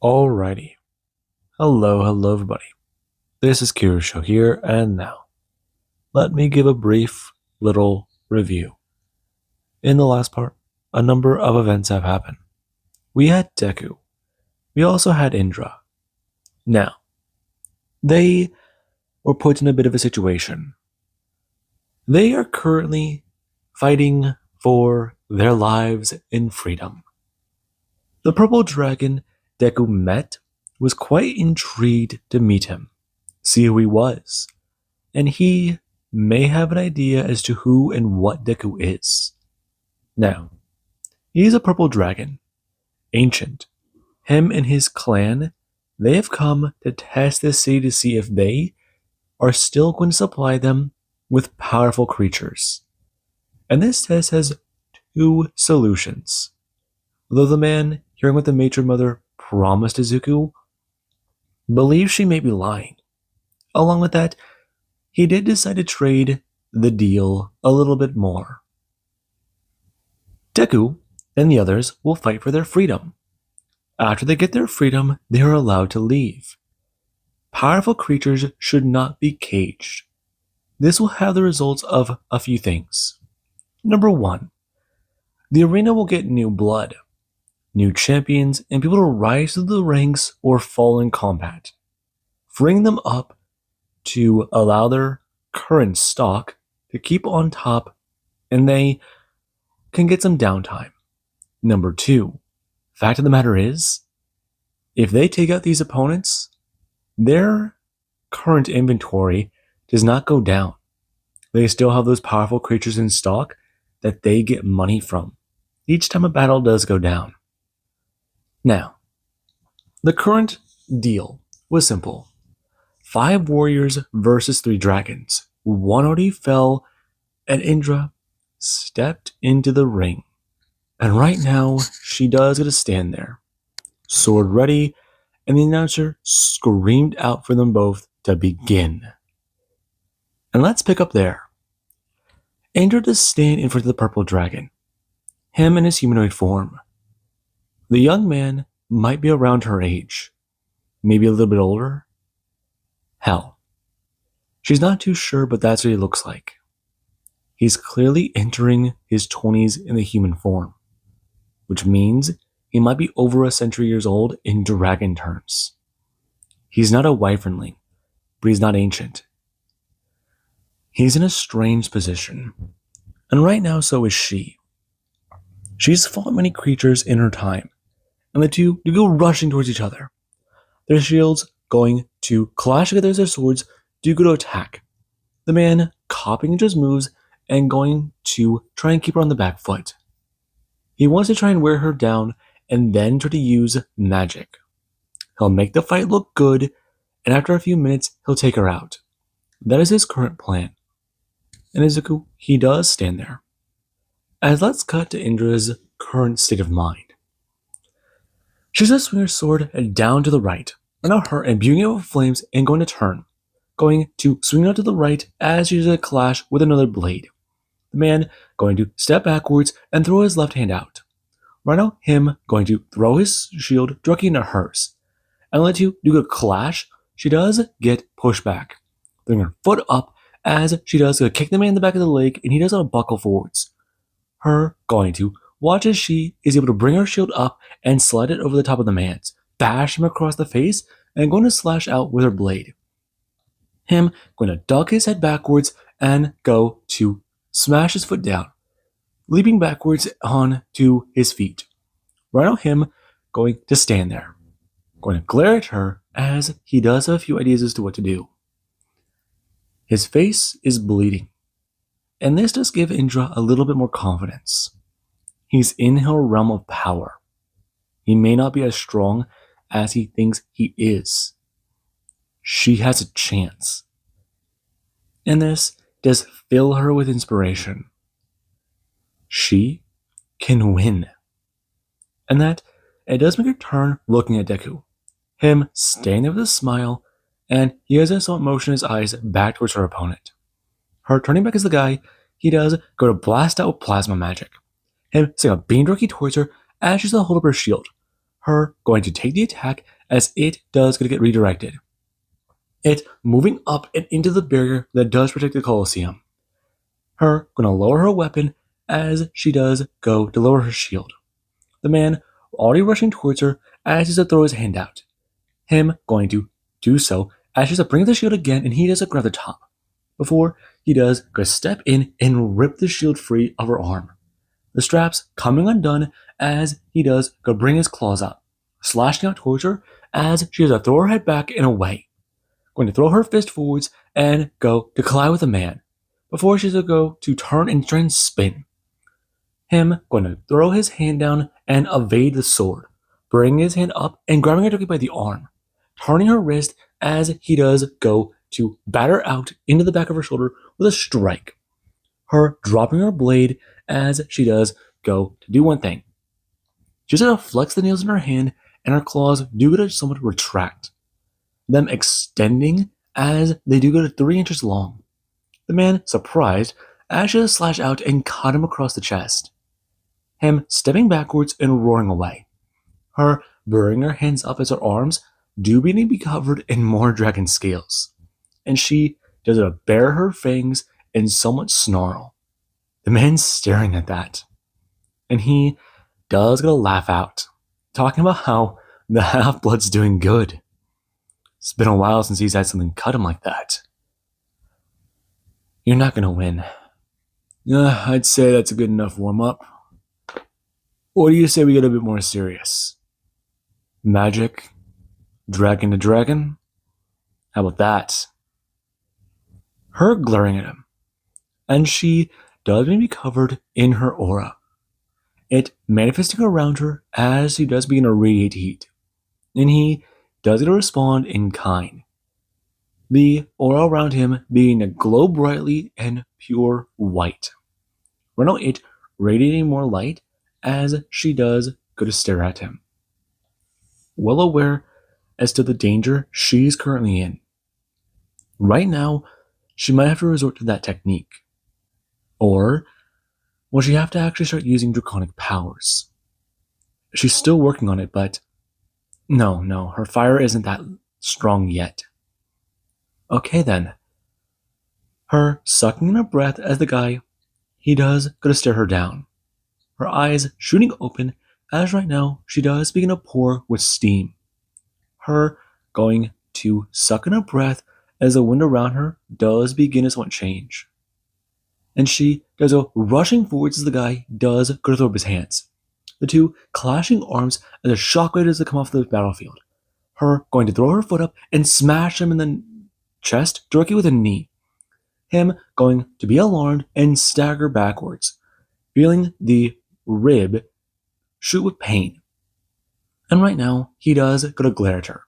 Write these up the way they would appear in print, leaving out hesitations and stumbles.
Alrighty. Hello everybody. This is Kirusho here, and now, let me give a brief little review. In the last part, a number of events have happened. We had Deku. We also had Indra. Now, they were put in a bit of a situation. They are currently fighting for their lives in freedom. The purple dragon Deku met was quite intrigued to meet him, see who he was, and he may have an idea as to who and what Deku is. Now, he's a purple dragon, ancient. Him and his clan, they have come to test this city to see if they are still going to supply them with powerful creatures. And this test has two solutions. Though the man, hearing what the matron mother promised Izuku, believes she may be lying. Along with that, he did decide to trade the deal a little bit more. Deku and the others will fight for their freedom. After they get their freedom, they are allowed to leave. Powerful creatures should not be caged. This will have the results of a few things. Number 1, the arena will get new blood, new champions, and people to rise through the ranks or fall in combat, freeing them up to allow their current stock to keep on top, and they can get some downtime. Number 2, fact of the matter is, if they take out these opponents, their current inventory does not go down. They still have those powerful creatures in stock that they get money from each time a battle does go down. Now, the current deal was simple. 5 warriors versus 3 dragons. One already fell, and Indra stepped into the ring. And right now, she does get to stand there, sword ready, and the announcer screamed out for them both to begin. And let's pick up there. Indra does stand in front of the purple dragon, him in his humanoid form. The young man might be around her age, maybe a little bit older. Hell, she's not too sure, but that's what he looks like. He's clearly entering his 20s in the human form, which means he might be over a century years old in dragon terms. He's not a wyvernling, but he's not ancient. He's in a strange position, and right now so is she. She's fought many creatures in her time, and the two do go rushing towards each other. Their shields going to clash together as their swords do go to attack. The man copying Indra's moves and going to try and keep her on the back foot. He wants to try and wear her down and then try to use magic. He'll make the fight look good, and after a few minutes, he'll take her out. That is his current plan. And Izuku, he does stand there. As let's cut to Indra's current state of mind. She's going to swing her sword down to the right, and now her imbuing it with flames and going to turn. Going to swing out to the right as she's going to clash with another blade. The man going to step backwards and throw his left hand out. Right now, him going to throw his shield directly into hers. And let you do a clash, she does get pushed back. Throwing her foot up as she does kick the man in the back of the leg, and he does buckle forwards. Her going to watch as she is able to bring her shield up and slide it over the top of the man's, bash him across the face, and going to slash out with her blade. Him going to duck his head backwards and go to smash his foot down, leaping backwards onto his feet. Right now, him going to stand there, going to glare at her as he does have a few ideas as to what to do. His face is bleeding, and this does give Indra a little bit more confidence. He's in her realm of power. He may not be as strong as he thinks he is. She has a chance. And this does fill her with inspiration. She can win. And that, it does make her turn looking at Deku. Him standing there with a smile, and he has a slow motion his eyes back towards her opponent. Her turning back as the guy, he does go to blast out with plasma magic. Him sending a beam directly towards her as she's going to hold up her shield. Her going to take the attack as it does gonna get redirected. It moving up and into the barrier that does protect the Colosseum. Her gonna lower her weapon as she does go to lower her shield. The man already rushing towards her as he's to throw his hand out. Him going to do so as she's to bring the shield again and he does grab the top. Before he does go step in and rip the shield free of her arm. The straps coming undone as he does go bring his claws up, slashing out towards her as she has to throw her head back and away. Going to throw her fist forwards and go to collide with the man. Before she's to go to turn and try and spin. Him going to throw his hand down and evade the sword, bringing his hand up and grabbing her directly by the arm, turning her wrist as he does go to batter out into the back of her shoulder with a strike. Her dropping her blade as she does go to do one thing. She's going to flex the nails in her hand and her claws do go to somewhat retract, them extending as they do go to 3 inches long. The man, surprised, as she does slash out and cut him across the chest. Him stepping backwards and roaring away. Her burying her hands up as her arms do begin to be covered in more dragon scales. And she does bare her fangs and somewhat snarl. The man's staring at that. And he does get a laugh out, talking about how the half-blood's doing good. It's been a while since he's had something cut him like that. You're not gonna win. I'd say that's a good enough warm-up. Or do you say we get a bit more serious? Magic? Dragon to dragon? How about that? Her glaring at him, and she does maybe covered in her aura. It manifesting around her as he does begin to radiate heat, and he does get to respond in kind. The aura around him being to glow brightly and pure white. Right now it radiating more light as she does go to stare at him. Well aware as to the danger she's currently in. Right now, she might have to resort to that technique. Or will she have to actually start using draconic powers? She's still working on it, but no, her fire isn't that strong yet. Okay then. Her sucking in her breath as the guy, he does go to stare her down. Her eyes shooting open as right now she does begin to pour with steam. Her going to suck in her breath as the wind around her does begin to somewhat change. And she does go rushing forwards as the guy does go to throw up his hands. The two clashing arms as a shockwave does come off the battlefield. Her going to throw her foot up and smash him in the chest directly with a knee. Him going to be alarmed and stagger backwards, feeling the rib shoot with pain. And right now, he does go to glare at her,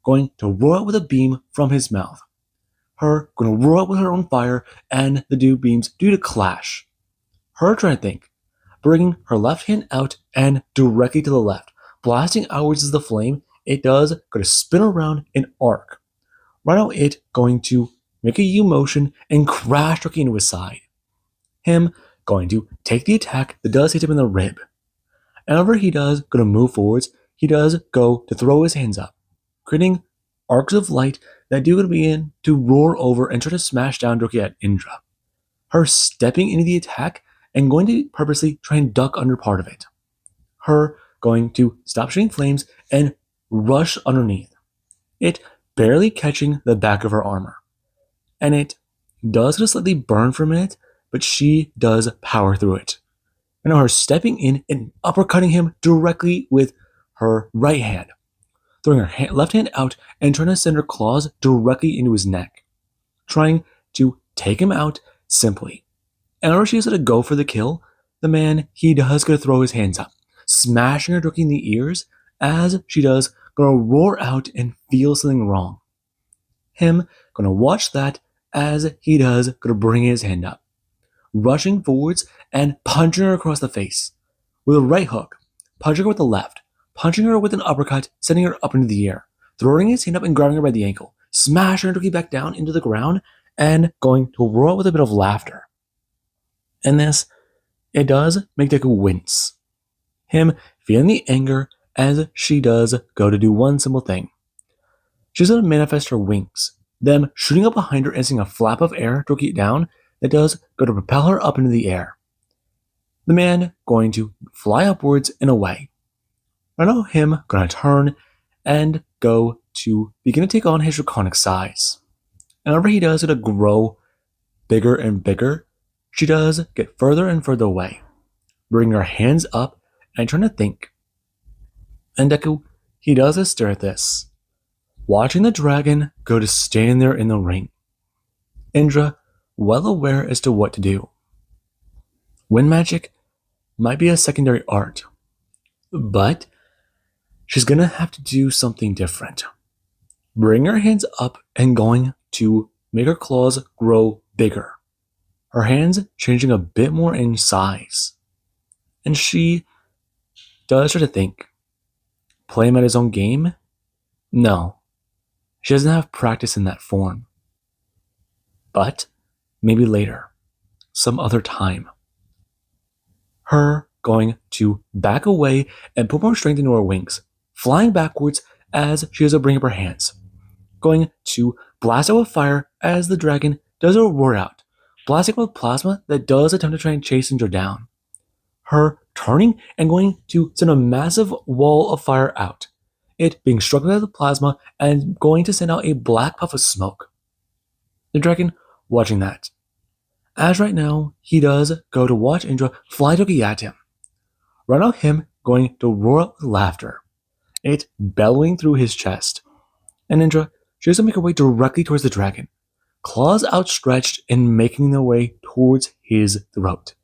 going to roar out with a beam from his mouth. Her going to roar out with her own fire, and the two beams do to clash. Her trying to think, bringing her left hand out and directly to the left, blasting outwards as the flame, it does go to spin around and arc. Right now, it going to make a U motion and crash directly into his side. Him going to take the attack that does hit him in the rib. And whenever he does go to move forwards, he does go to throw his hands up, creating arcs of light that do going to begin to roar over and try to smash down directly at Indra. Her stepping into the attack and going to purposely try and duck under part of it. Her going to stop shooting flames and rush underneath. It barely catching the back of her armor. And it does just slightly burn for a minute, but she does power through it. And now her stepping in and uppercutting him directly with her right hand, throwing her left hand out and trying to send her claws directly into his neck, trying to take him out simply. And whenever she is going to go for the kill, the man, he does go to throw his hands up, smashing her directly in the ears as she does go to roar out and feel something wrong. Him going to watch that as he does go to bring his hand up, rushing forwards and punching her across the face with a right hook, punching her with the left, punching her with an uppercut, sending her up into the air, throwing his hand up and grabbing her by the ankle, smashing her back down into the ground, and going to roar with a bit of laughter. And this, it does make Deku wince. Him feeling the anger as she does go to do one simple thing. She's going to manifest her wings, them shooting up behind her and seeing a flap of air to it down that does go to propel her up into the air. The man going to fly upwards and away. I know him going to turn and go to begin to take on his draconic size. And whenever he does, it'll grow bigger and bigger. She does get further and further away, bringing her hands up and trying to think. And Deku, he does stare at this, watching the dragon go to stand there in the ring. Indra, well aware as to what to do. Wind magic might be a secondary art, but she's gonna have to do something different. Bring her hands up and going to make her claws grow bigger. Her hands changing a bit more in size. And she does try to think. Play him at his own game? No. She doesn't have practice in that form. But maybe later. Some other time. Her going to back away and put more strength into her wings, flying backwards as she does bring up her hands. Going to blast out with fire as the dragon does a roar out, blasting with plasma that does attempt to try and chase Indra down. Her turning and going to send a massive wall of fire out, it being struck by the plasma and going to send out a black puff of smoke. The dragon watching that. As right now, he does go to watch Indra fly directly at him. Right now, him going to roar out with laughter, it bellowing through his chest. And Indra, she does make her way directly towards the dragon, claws outstretched and making their way towards his throat.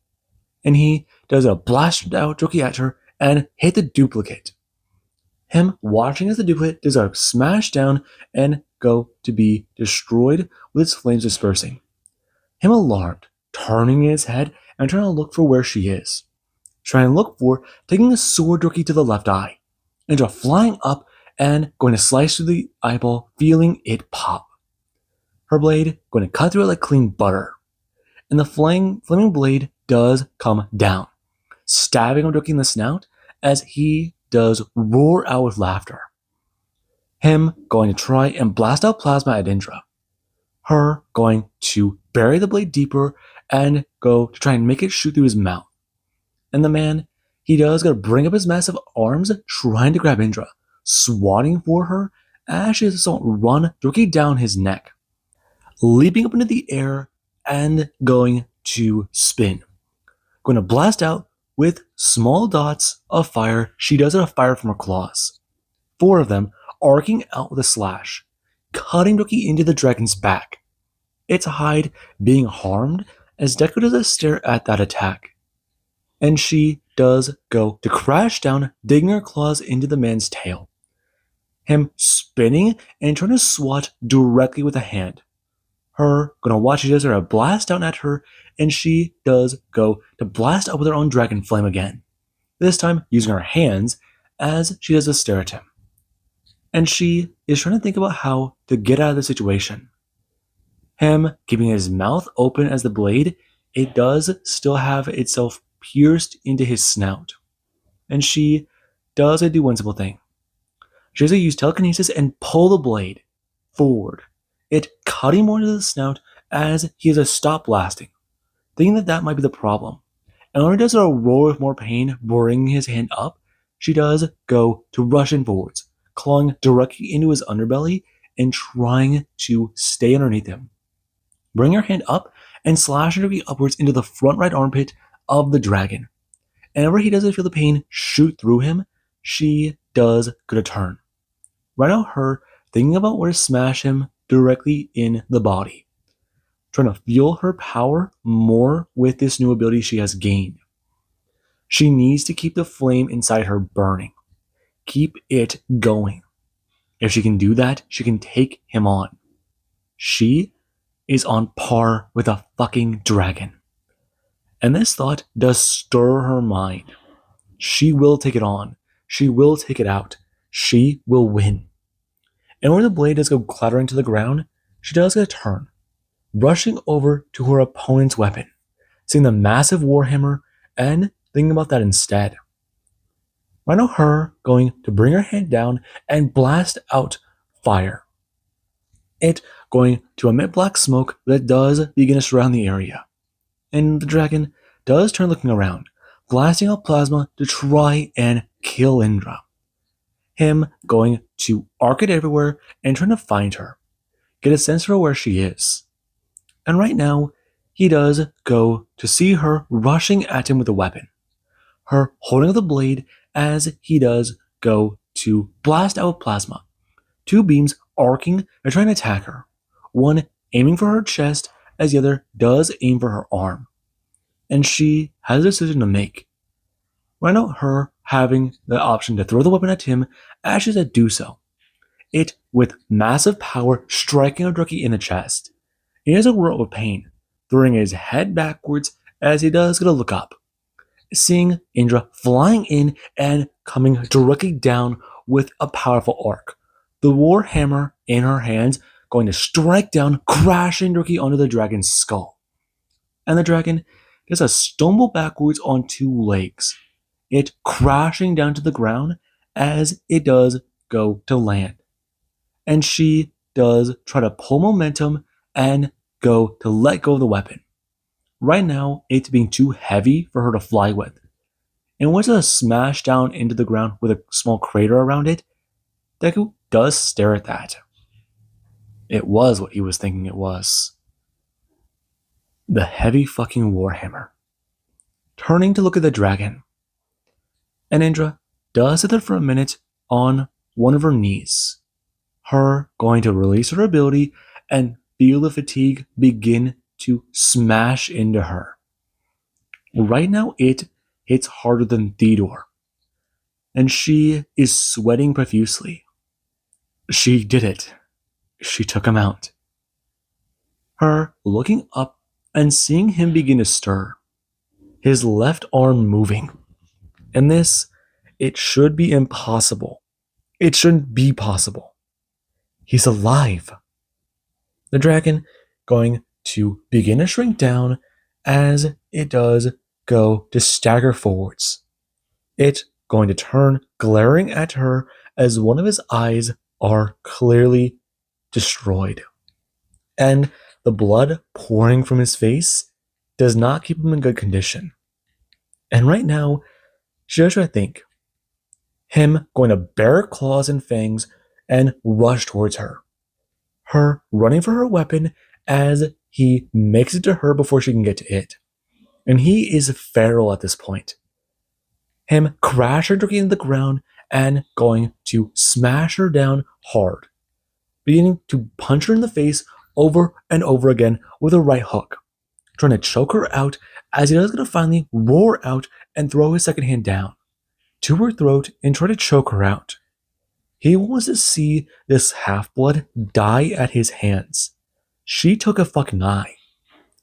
And he does a blast out directly at her and hit the duplicate. Him watching as the duplicate does a smash down and go to be destroyed with its flames dispersing. Him alarmed, turning his head and trying to look for where she is. Trying to look for taking a sword directly to the left eye. Indra flying up and going to slice through the eyeball, feeling it pop. Her blade going to cut through it like clean butter. And the flaming blade does come down, stabbing him directly in the snout as he does roar out with laughter. Him going to try and blast out plasma at Indra. Her going to bury the blade deeper and go to try and make it shoot through his mouth. And the man, he does go to bring up his massive arms, trying to grab Indra, swatting for her as she does so run directly down his neck, leaping up into the air and going to spin. Going to blast out with small dots of fire. She does it a fire from her claws. 4 of them arcing out with a slash, cutting directly into the dragon's back. Its hide being harmed as Deku does a stare at that attack. And she does go to crash down, digging her claws into the man's tail. Him spinning and trying to swat directly with a hand. Her gonna watch he does her a blast down at her, and she does go to blast up with her own dragon flame again. This time using her hands as she does a stare at him. And she is trying to think about how to get out of the situation. Him keeping his mouth open as the blade, it does still have itself pierced into his snout. And she does do one simple thing. She does use telekinesis and pull the blade forward, it cutting more into the snout as he has a stop blasting, thinking that that might be the problem. And when he does a roar with more pain, bringing his hand up, she does go to rush in forwards, clawing directly into his underbelly and trying to stay underneath him. Bring her hand up and slash her upwards into the front right armpit of the dragon. And whenever he doesn't feel the pain shoot through him, she does go to turn. Right now, her thinking about where to smash him directly in the body. Trying to feel her power more with this new ability she has gained. She needs to keep the flame inside her burning. Keep it going. If she can do that, she can take him on. She is on par with a fucking dragon. And this thought does stir her mind. She will take it on. She will take it out. She will win. And when the blade does go clattering to the ground, she does get a turn, rushing over to her opponent's weapon, seeing the massive warhammer and thinking about that instead. Right now, her going to bring her hand down and blast out fire. It going to emit black smoke that does begin to surround the area. And the dragon does turn looking around, blasting out plasma to try and kill Indra. Him going to arc it everywhere and trying to find her, get a sense for where she is. And right now, he does go to see her rushing at him with a weapon, her holding up the blade as he does go to blast out plasma. Two beams arcing and trying to attack her, one aiming for her chest as the other does aim for her arm. And she has a decision to make. Right now, her having the option to throw the weapon at him as she does do so. It, with massive power, striking a Drucky in the chest. He has a roar of pain, throwing his head backwards as he does get a look up, seeing Indra flying in and coming directly down with a powerful arc. The war hammer in her hands going to strike down, crashing directly onto the dragon's skull. And the dragon does a stumble backwards on two legs, it crashing down to the ground as it does go to land. And she does try to pull momentum and go to let go of the weapon. Right now, it's being too heavy for her to fly with. And once it smash down into the ground with a small crater around it, Deku does stare at that. It was what he was thinking it was. The heavy fucking warhammer. Turning to look at the dragon. And Indra does sit there for a minute on one of her knees. Her going to release her ability and feel the fatigue begin to smash into her. Right now it hits harder than Theodore. And she is sweating profusely. She did it. She took him out. Her looking up and seeing him begin to stir. His left arm moving. And this, it should be impossible. It shouldn't be possible. He's alive. The dragon going to begin to shrink down as it does go to stagger forwards. It going to turn, glaring at her as one of his eyes are clearly destroyed. And the blood pouring from his face does not keep him in good condition. And right now, she does try to think. Him going to bare claws and fangs and rush towards her. Her running for her weapon as he makes it to her before she can get to it. And he is feral at this point. Him crash her directly into the ground and going to smash her down hard, beginning to punch her in the face over and over again with a right hook, trying to choke her out as he does going to finally roar out and throw his second hand down to her throat and try to choke her out. He wants to see this half-blood die at his hands. She took a fucking eye,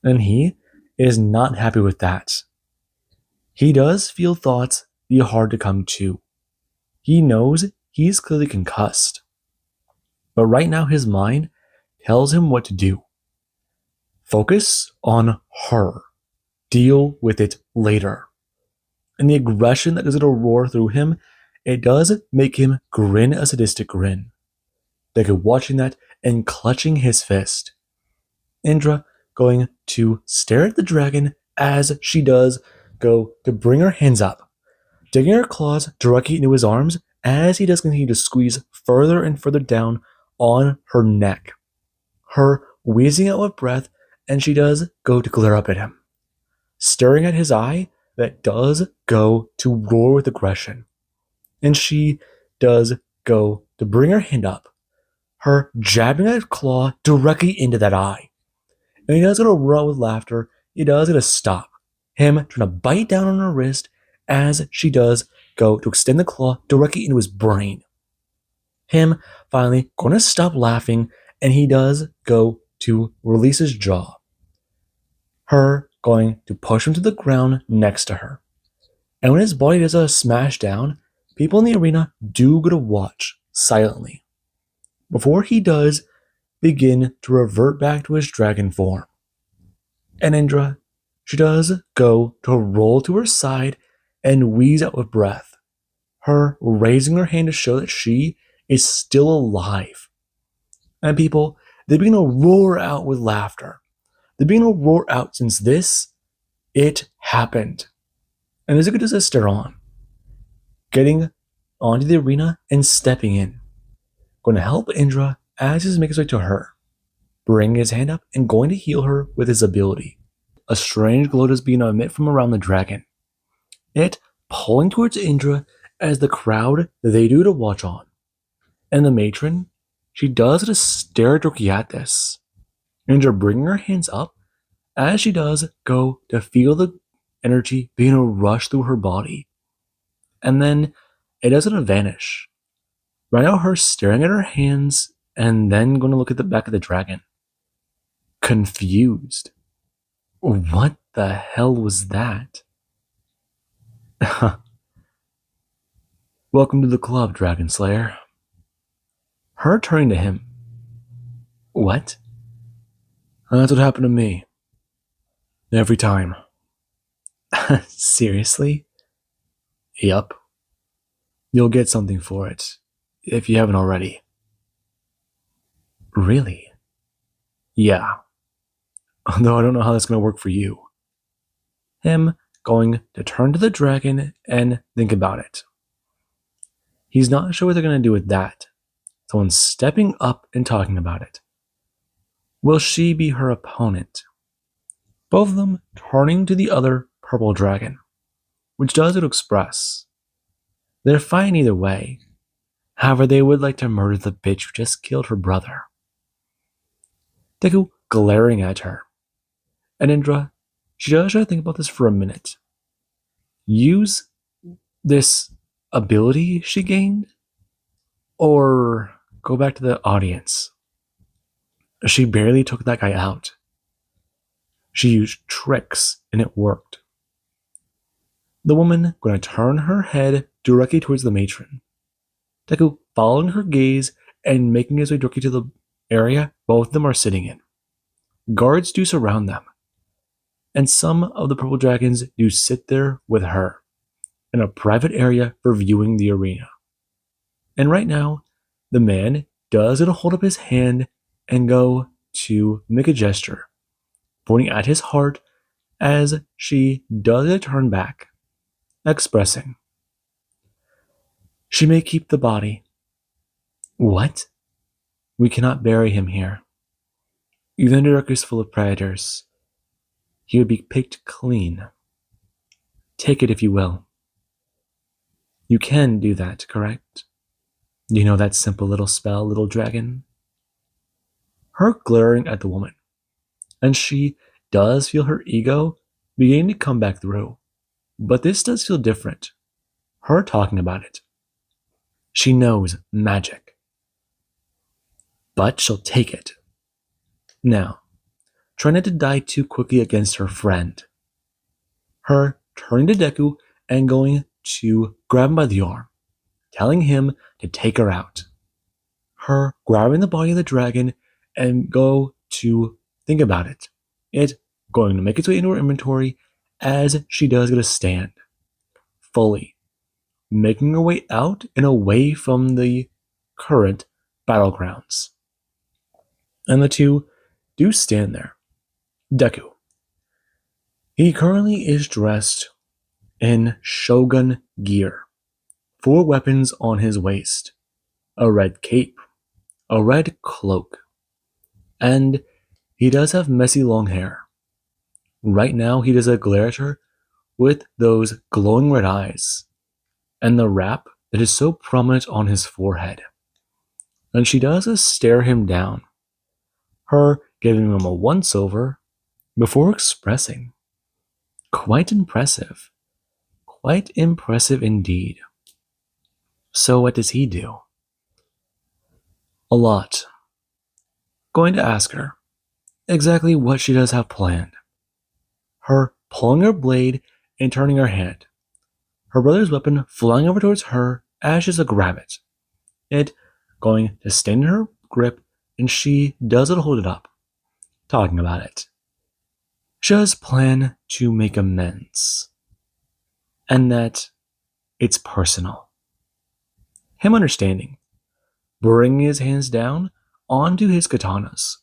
and he is not happy with that. He does feel thoughts be hard to come to. He knows he's clearly concussed. But right now his mind tells him what to do. Focus on her. Deal with it later. And the aggression that is going to roar through him, it does make him grin a sadistic grin. Deku watching that and clutching his fist. Indra going to stare at the dragon as she does go to bring her hands up, digging her claws directly into his arms as he does continue to squeeze further and further down on her neck. Her wheezing out with breath, and she does go to glare up at him, staring at his eye that does go to roar with aggression. And she does go to bring her hand up, her jabbing that claw directly into that eye. And he does go to roar with laughter. He does go to stop, him trying to bite down on her wrist as she does go to extend the claw directly into his brain. Him finally going to stop laughing, and he does go to release his jaw. Her going to push him to the ground next to her. And when his body does a smash down, people in the arena do go to watch silently before he does begin to revert back to his dragon form. And Indra, she does go to roll to her side and wheeze out with breath, her raising her hand to show that she is still alive. And people, they begin to roar out with laughter. They begin to roar out since it happened. And Izuku does a stare on, getting onto the arena and stepping in. Going to help Indra as he's making his way to her, bringing his hand up and going to heal her with his ability. A strange glow does begin to emit from around the dragon. It pulling towards Indra as the crowd they do to watch on. And the matron, she does just stare directly at this. Indra bringing her hands up as she does go to feel the energy being a rush through her body. And then it doesn't vanish. Right now, her staring at her hands and then going to look at the back of the dragon. Confused. What the hell was that? Welcome to the club, Dragon Slayer. Her turning to him. What? That's what happened to me. Every time. Seriously? Yup. You'll get something for it, if you haven't already. Really? Yeah. Although I don't know how that's going to work for you. Him going to turn to the dragon and think about it. He's not sure what they're going to do with that. Someone's stepping up and talking about it. Will she be her opponent? Both of them turning to the other purple dragon, which does it express. They're fine either way. However, they would like to murder the bitch who just killed her brother. Deku glaring at her. And Indra, she does try to think about this for a minute. Use this ability she gained? Or go back to the audience? She barely took that guy out. She used tricks and it worked. The woman going to turn her head directly towards the matron. Deku following her gaze and making his way directly to the area both of them are sitting in. Guards do surround them. And some of the purple dragons do sit there with her in a private area for viewing the arena. And right now, the man does it hold up his hand and go to make a gesture, pointing at his heart as she does a turn back, expressing, "She may keep the body." What? We cannot bury him here. Even the dark is full of predators. He would be picked clean. Take it if you will. You can do that, correct? You know that simple little spell, little dragon? Her glaring at the woman, and she does feel her ego beginning to come back through. But this does feel different. Her talking about it. She knows magic. But she'll take it. Now, try not to die too quickly against her friend. Her turning to Deku and going to grab him by the arm, telling him to take her out. Her grabbing the body of the dragon and go to think about it. It going to make its way into her inventory as she does get a stand. Fully. Making her way out and away from the current battlegrounds. And the two do stand there. Deku. He currently is dressed in shogun gear. 4 weapons on his waist. A red cape. A red cloak. And he does have messy long hair. Right now he does a glare at her with those glowing red eyes. And the wrap that is so prominent on his forehead. And she does stare him down. Her giving him a once-over before expressing. Quite impressive. Quite impressive indeed. So what does he do? A lot. Going to ask her exactly what she does have planned. Her pulling her blade and turning her hand. Her brother's weapon flying over towards her as she does grab it. It going to stay in her grip and she doesn't hold it up. Talking about it. She does plan to make amends. And that it's personal. him understanding, bringing his hands down onto his katanas,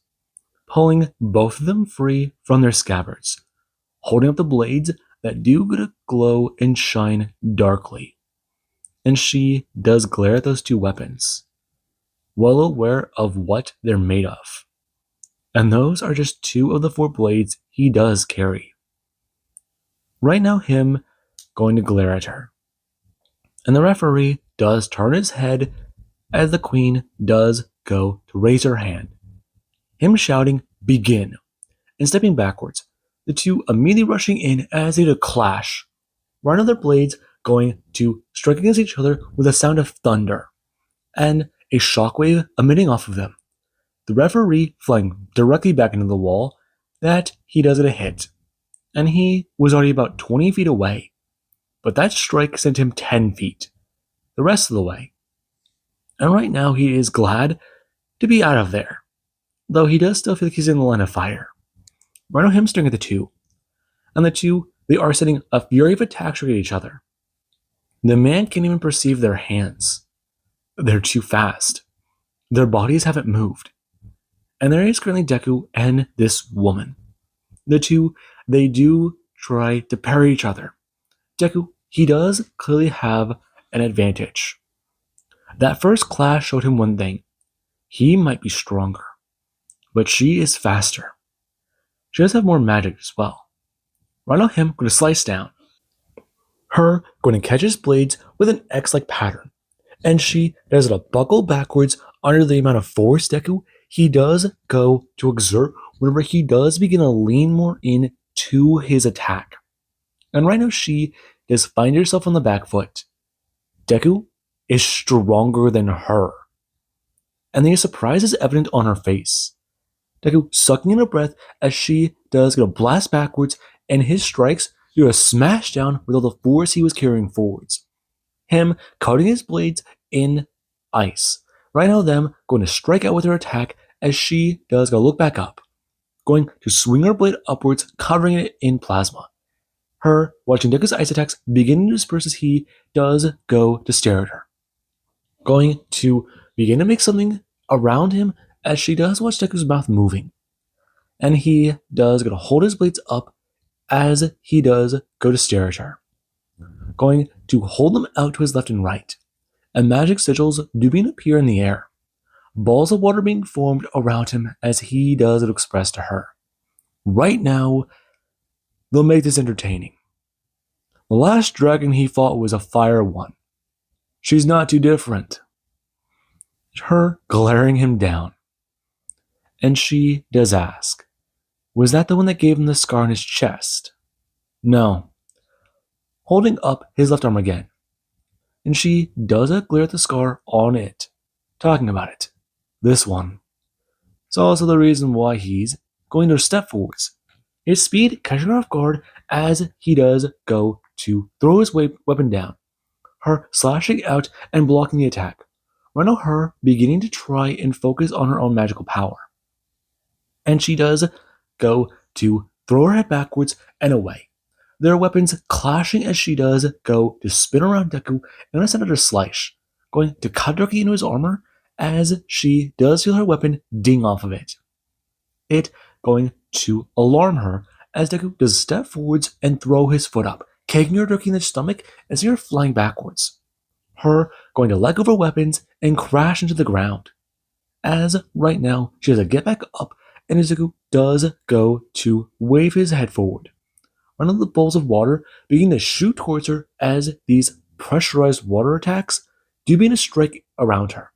pulling both of them free from their scabbards, holding up the blades that do glow and shine darkly. And she does glare at those two weapons, well aware of what they're made of. And those are just two of the four blades he does carry. Right now, him going to glare at her. And the referee does turn his head as the queen does go to raise her hand. Him shouting, "Begin," and stepping backwards, the two immediately rushing in as they do clash, one of their blades going to strike against each other with a sound of thunder, and a shockwave emitting off of them. The referee flying directly back into the wall that he does get a hit, and he was already about 20 feet away, but that strike sent him 10 feet, the rest of the way. And right now he is glad to be out of there, though he does still feel like he's in the line of fire. Right now him staring at the two, and the two, they are sending a fury of attacks at each other. The man can't even perceive their hands. They're too fast. Their bodies haven't moved. And there is currently Deku and this woman. The two, they do try to parry each other. Deku, he does clearly have an advantage. That first clash showed him one thing. He might be stronger, but she is faster. She does have more magic as well. Right now him going to slice down. Her going to catch his blades with an X-like pattern. And she does it buckle backwards under the amount of force Deku he does go to exert whenever he does begin to lean more in to his attack. And right now she does find herself on the back foot. Deku is stronger than her. And the surprise is evident on her face. Deku sucking in a breath as she does get a blast backwards, and his strikes do a smash down with all the force he was carrying forwards. Him cutting his blades in ice. Right now them going to strike out with her attack as she does go look back up, going to swing her blade upwards, covering it in plasma. Her watching Deku's ice attacks begin to disperse as he does go to stare at her, going to begin to make something around him as she does watch Deku's mouth moving. And he does go to hold his blades up as he does go to stare at her, going to hold them out to his left and right, and magic sigils do begin to appear in the air, balls of water being formed around him as he does express to her. Right now, they'll make this entertaining. The last dragon he fought was a fire one. She's not too different. Her glaring him down. And she does ask, was that the one that gave him the scar on his chest? No. Holding up his left arm again. And she does glare at the scar on it, talking about it. This one. It's also the reason why he's going to step forwards. His speed catching her off guard as he does go to throw his weapon down. Her slashing out and blocking the attack. Right now her beginning to try and focus on her own magical power. And she does go to throw her head backwards and away. Their weapons clashing as she does go to spin around Deku and send out a slice, going to cut directly into his armor as she does feel her weapon ding off of it. It going to alarm her as Deku does step forwards and throw his foot up, kicking her directly in the stomach and see her flying backwards. Her going to let go of her weapons and crash into the ground. As right now she has to get back up, and Deku does go to wave his head forward. One of the balls of water begin to shoot towards her as these pressurized water attacks do begin to strike around her.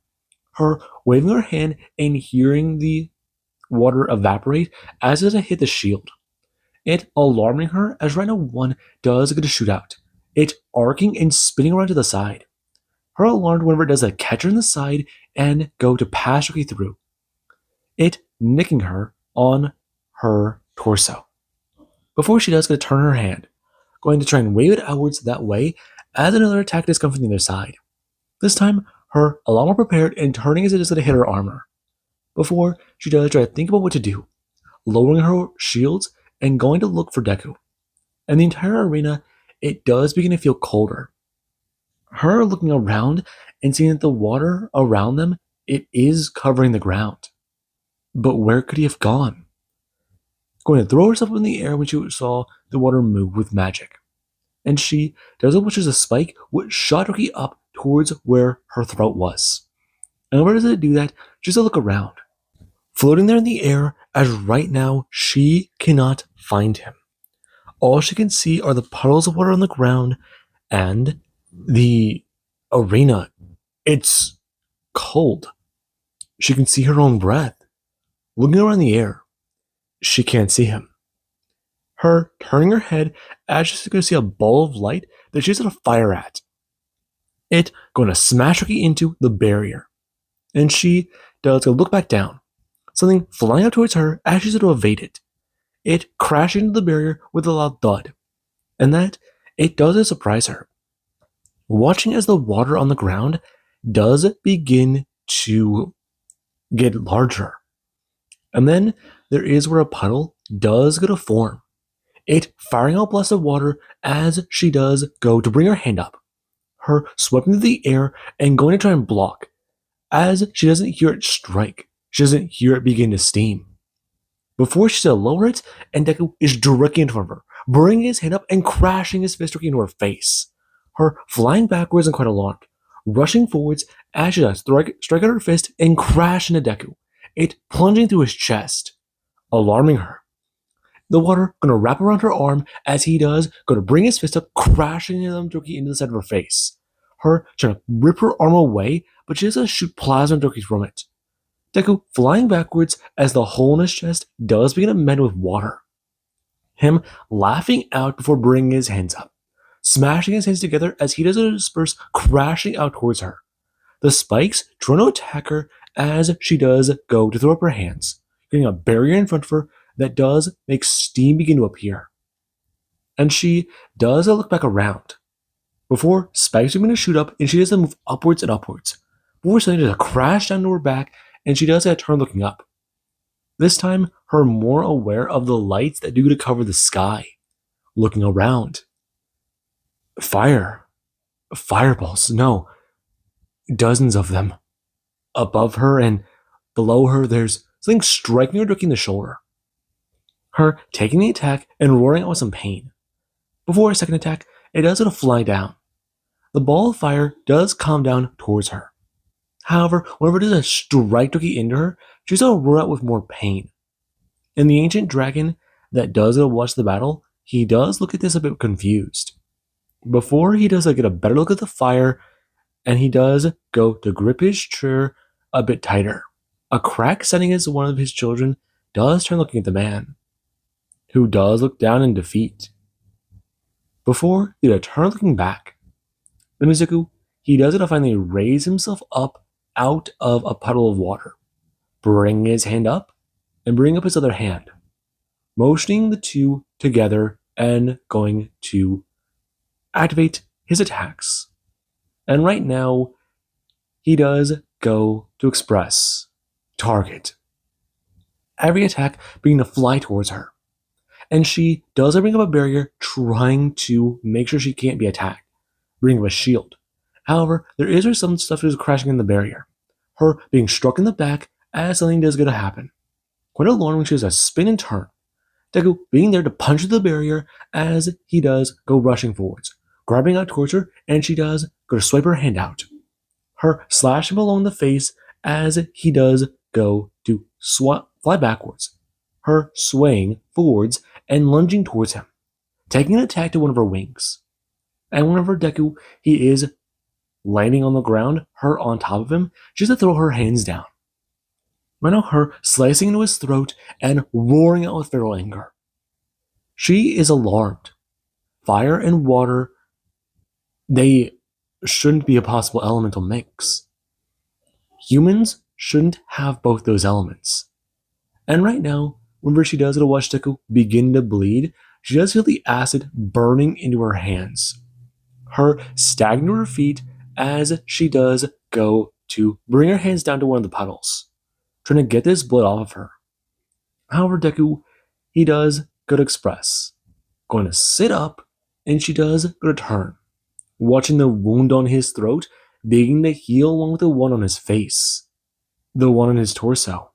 Her waving her hand and hearing the water evaporate as it hit the shield. It alarming her as right now one does get to shoot out. It arcing and spinning around to the side. Her alarmed whenever it does catch her in the side and go to pass directly through. It nicking her on her torso. Before she does get to turn her hand, going to try and wave it outwards that way as another attack does come from the other side. This time, her a lot more prepared and turning as it is going to hit her armor. Before she does try to think about what to do, lowering her shields and going to look for Deku. And the entire arena, it does begin to feel colder. Her looking around and seeing that the water around them, it is covering the ground. But where could he have gone? Going to throw herself up in the air when she saw the water move with magic. And she does it, which is a spike, which shot Rocky up towards where her throat was. And where does it do that? Just to look around. Floating there in the air, as right now she cannot find him. All she can see are the puddles of water on the ground and the arena. It's cold. She can see her own breath. Looking around the air, she can't see him. Her turning her head as she's going to see a ball of light that she's going to fire at. It going to smash Rocky into the barrier. And she does go look back down. Something flying out towards her as she's going to evade it. It crashed into the barrier with a loud thud. And that, it doesn't surprise her. Watching as the water on the ground does begin to get larger. And then there is where a puddle does go to form. It firing out blast of water as she does go to bring her hand up. Her swept into the air and going to try and block. As she doesn't hear it strike, she doesn't hear it begin to steam. Before she's to lower it, and Deku is directly in front of her, bringing his hand up and crashing his fist into her face. Her flying backwards and quite alarmed, rushing forwards as she does strike out her fist and crash into Deku, it plunging through his chest, alarming her. The water gonna wrap around her arm as he does go to bring his fist up, crashing them directly into the side of her face. Her trying to rip her arm away, but she does shoot plasma directly from it. Deku flying backwards as the hole in his chest does begin to mend with water. Him laughing out before bringing his hands up, smashing his hands together as he does disperse, crashing out towards her. The spikes trying to attack her as she does go to throw up her hands, getting a barrier in front of her that does make steam begin to appear. And she does look back around. Before spikes are going to shoot up, and she does move upwards and upwards. Before suddenly does crash down to her back, and she does turn looking up. This time, her more aware of the lights that do to cover the sky. Looking around. Fire. Fireballs. No. Dozens of them. Above her and below her, there's something striking her directly in the shoulder. Her taking the attack and roaring out with some pain. Before a second attack, it does fly down. The ball of fire does come down towards her. However, whenever it does a strike directly into her, she's going to roar out with more pain. And the ancient dragon that does watch the battle, he does look at this a bit confused. Before he does get a better look at the fire, and he does go to grip his chair a bit tighter. A crack setting as one of his children does turn looking at the man, who does look down in defeat. Before he turn looking back, the Mizuku, he does finally raise himself up out of a puddle of water, bring his hand up, and bring up his other hand, motioning the two together and going to activate his attacks. And right now, he does go to express target. Every attack being to fly towards her. And she does bring up a barrier, trying to make sure she can't be attacked, bring up a shield. However, there is some stuff that is crashing in the barrier. Her being struck in the back as something does going to happen. Quite alarming when she does a spin and turn. Deku being there to punch through the barrier as he does go rushing forwards, grabbing out towards her, and she does go to swipe her hand out. Her slashing him along the face as he does go to fly backwards. Her swaying forwards and lunging towards him, taking an attack to one of her wings. And whenever Deku, he is landing on the ground, her on top of him, just to throw her hands down. Right now, her slicing into his throat and roaring out with feral anger. She is alarmed. Fire and water, they shouldn't be a possible elemental mix. Humans shouldn't have both those elements. And right now, whenever she does watch Deku begin to bleed, she does feel the acid burning into her hands. Her staggering to her feet as she does go to bring her hands down to one of the puddles, trying to get this blood off of her. However, Deku, he does go to express, going to sit up, and she does go to turn. watching the wound on his throat beginning to heal along with the one on his face, the one on his torso.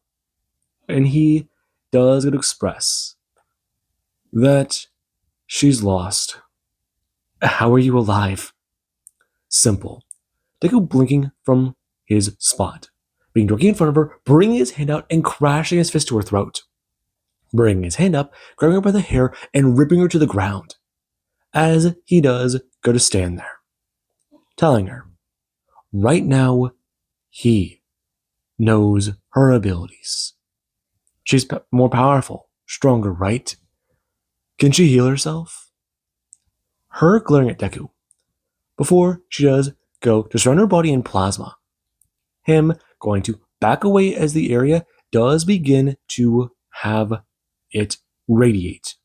And he does express that she's lost. How are you alive? Simple. Deku blinking from his spot, being directly in front of her, bringing his hand out and crashing his fist to her throat. Bringing his hand up, grabbing her by the hair, and ripping her to the ground. As he does go to stand there, telling her, right now, he knows her abilities. She's more powerful, stronger, right? Can she heal herself? Her glaring at Deku, before she does go to surround her body in plasma. Him going to back away as the area does begin to have it radiate.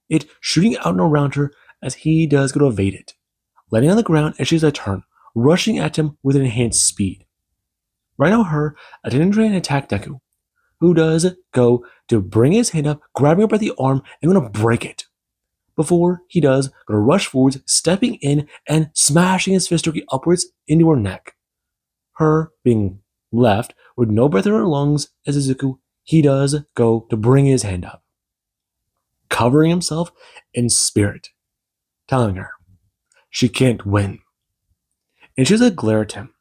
It shooting out and around her as he does go to evade it, landing on the ground as she does a turn, rushing at him with enhanced speed. Right now, her attempting to try and attack Deku, who does go to bring his hand up, grabbing her by the arm, and going to break it. Before he does, going to rush forwards, stepping in and smashing his fist upwards into her neck. Her being left with no breath in her lungs as Izuku, he does go to bring his hand up, covering himself in spirit, telling her she can't win. And she has a glare at him.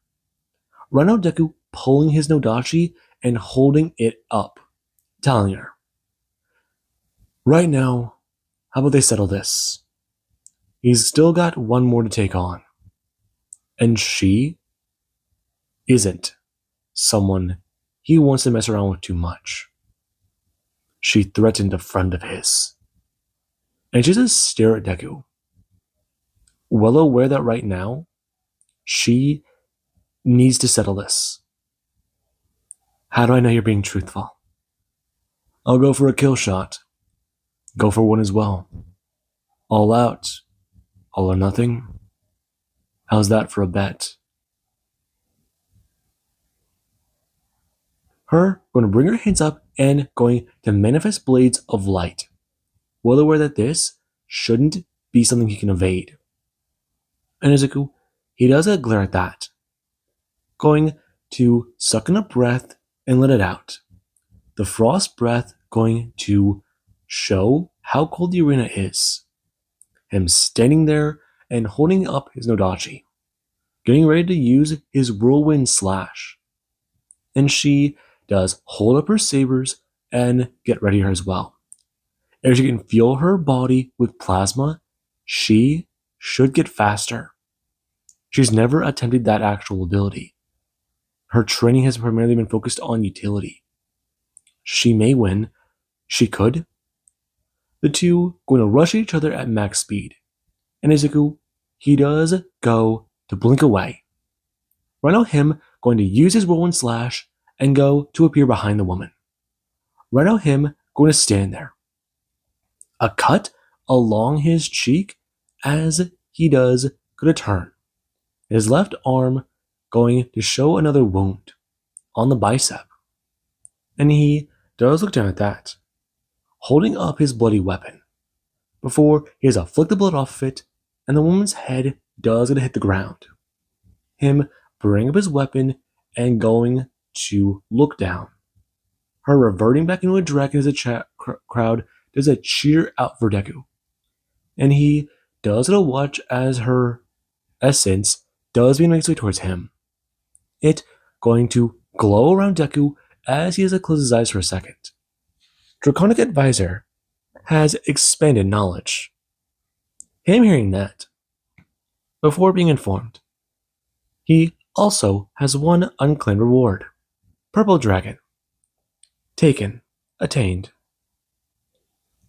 Right now, Deku pulling his Nodachi and holding it up, telling her, right now, how about they settle this? He's still got one more to take on. And she isn't someone he wants to mess around with too much. She threatened a friend of his. And she just stare at Deku, well aware that right now, she needs to settle this. How do I know you're being truthful? I'll go for a kill shot. Go for one as well. All out. All or nothing. How's that for a bet? Her going to bring her hands up and going to manifest blades of light, well aware that this shouldn't be something he can evade. And Izuku, he does a glare at that, going to suck in a breath and let it out. The frost breath going to show how cold the arena is. Him standing there and holding up his Nodachi, getting ready to use his whirlwind slash. And she does hold up her sabers and get ready as well. As she can feel her body with plasma, she should get faster. She's never attempted that actual ability. Her training has primarily been focused on utility. She may win. She could. The two going to rush each other at max speed. And Izuku, he does go to blink away. Right now, him going to use his whirlwind slash and go to appear behind the woman. Right now, him going to stand there. A cut along his cheek as he does go to turn. His left arm going to show another wound on the bicep. And he does look down at that, holding up his bloody weapon, before he has to flick the blood off of it, and the woman's head does get to hit the ground. Him bringing up his weapon and going to look down. Her reverting back into a dragon as a crowd does a cheer out for Deku. And he does get a watch as her essence does begin to make its way towards him. It going to glow around Deku as he has to close his eyes for a second. Draconic Advisor has expanded knowledge. Him hearing that, before being informed, he also has one unclaimed reward. Purple Dragon. Taken. Attained.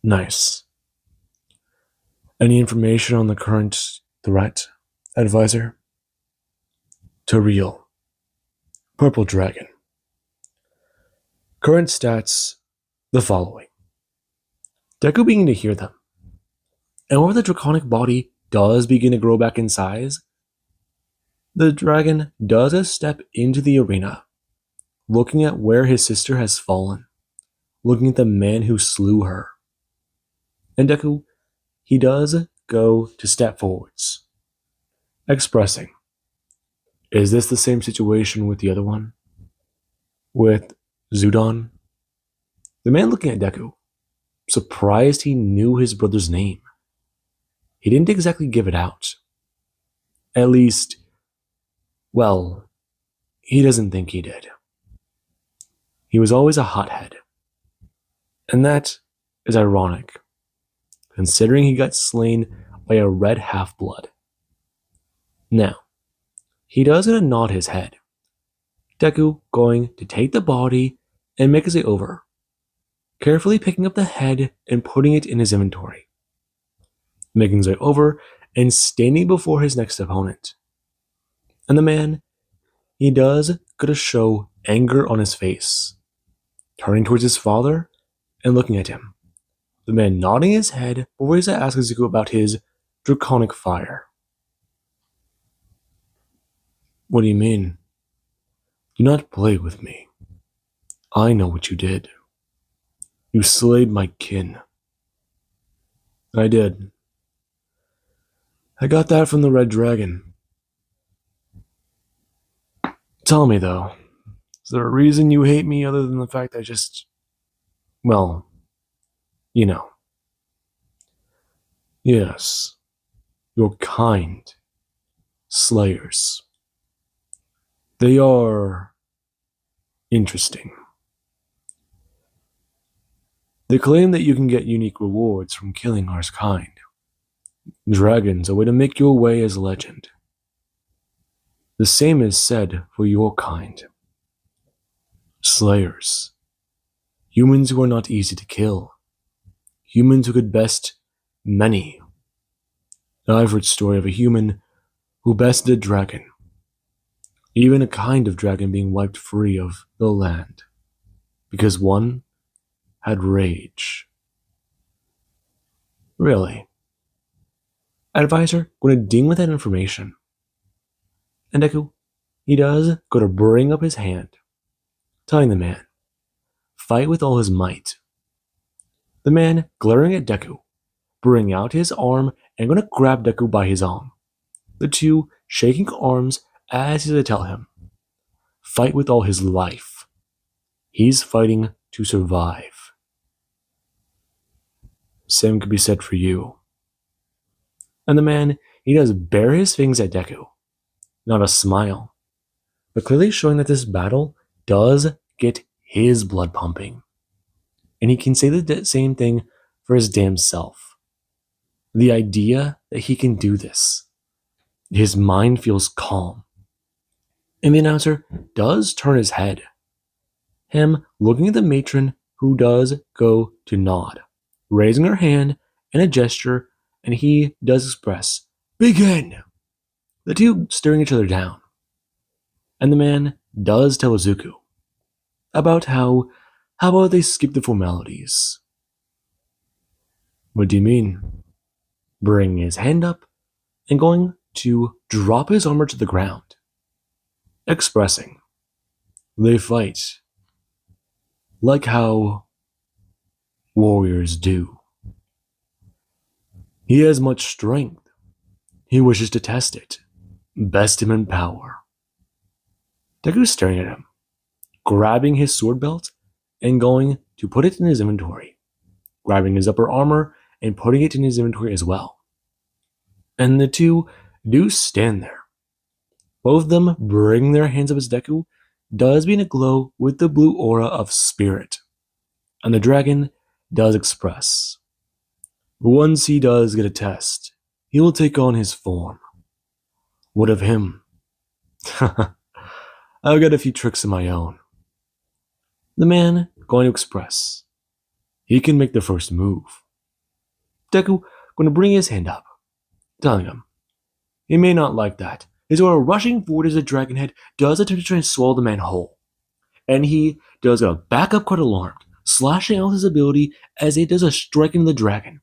Nice. Any information on the current threat, Advisor? To real. Purple Dragon. Current stats, the following. Deku beginning to hear them. And where the draconic body does begin to grow back in size, the dragon does a step into the arena, looking at where his sister has fallen, looking at the man who slew her. And Deku, he does go to step forwards. expressing, "Is this the same situation with the other one? With Zudon?" The man looking at Deku, surprised he knew his brother's name. He didn't exactly give it out. At least, well, he doesn't think he did. He was always a hothead. And that is ironic, considering he got slain by a red half-blood. Now, he does gonna nod his head. Deku going to take the body and make his way over, carefully picking up the head and putting it in his inventory. Making his way over and standing before his next opponent. And the man, he does gotta show anger on his face, turning towards his father and looking at him. The man nodding his head before he's asking Zuko about his draconic fire. "What do you mean? Do not play with me. I know what you did. You slayed my kin." "I did. I got that from the Red Dragon. Tell me, though, is there a reason you hate me other than the fact I just... well, you know." "Yes, you're kind. Slayers. They are... interesting. They claim that you can get unique rewards from killing our kind. Dragons, a way to make your way as a legend. The same is said for your kind. Slayers. Humans who are not easy to kill. Humans who could best many. I've heard story of a human who bested a dragon. Even a kind of dragon being wiped free of the land. Because one had rage." "Really?" Advisor going to ding with that information. And Deku, he does go to bring up his hand, telling the man, "Fight with all his might." The man glaring at Deku, bring out his arm and going to grab Deku by his arm. The two shaking arms as he to tell him, fight with all his life. He's fighting to survive. Same could be said for you. And the man, he does bare his fangs at Deku. Not a smile, but clearly showing that this battle does get his blood pumping. And he can say the same thing for his damn self. The idea that he can do this. His mind feels calm. And the announcer does turn his head. Him looking at the matron who does go to nod, raising her hand in a gesture, and he does express, "Begin!" The two staring each other down. And the man does tell Izuku about how about they skip the formalities. "What do you mean?" Bringing his hand up and going to drop his armor to the ground. Expressing, "They fight like how warriors do. He has much strength. He wishes to test it. Best him in power." Deku's staring at him, grabbing his sword belt and going to put it in his inventory, grabbing his upper armor and putting it in his inventory as well. And the two do stand there. Both of them bring their hands up as Deku does begin to glow with the blue aura of spirit. And the dragon does express, once he does get a test, he will take on his form. What of him? I've got a few tricks of my own. The man going to express, he can make the first move. Deku going to bring his hand up, telling him, he may not like that. His aura rushing forward as the dragon head does attempt to try and swallow the man whole. And he does go back up quite alarmed, slashing out his ability as it does a strike into the dragon.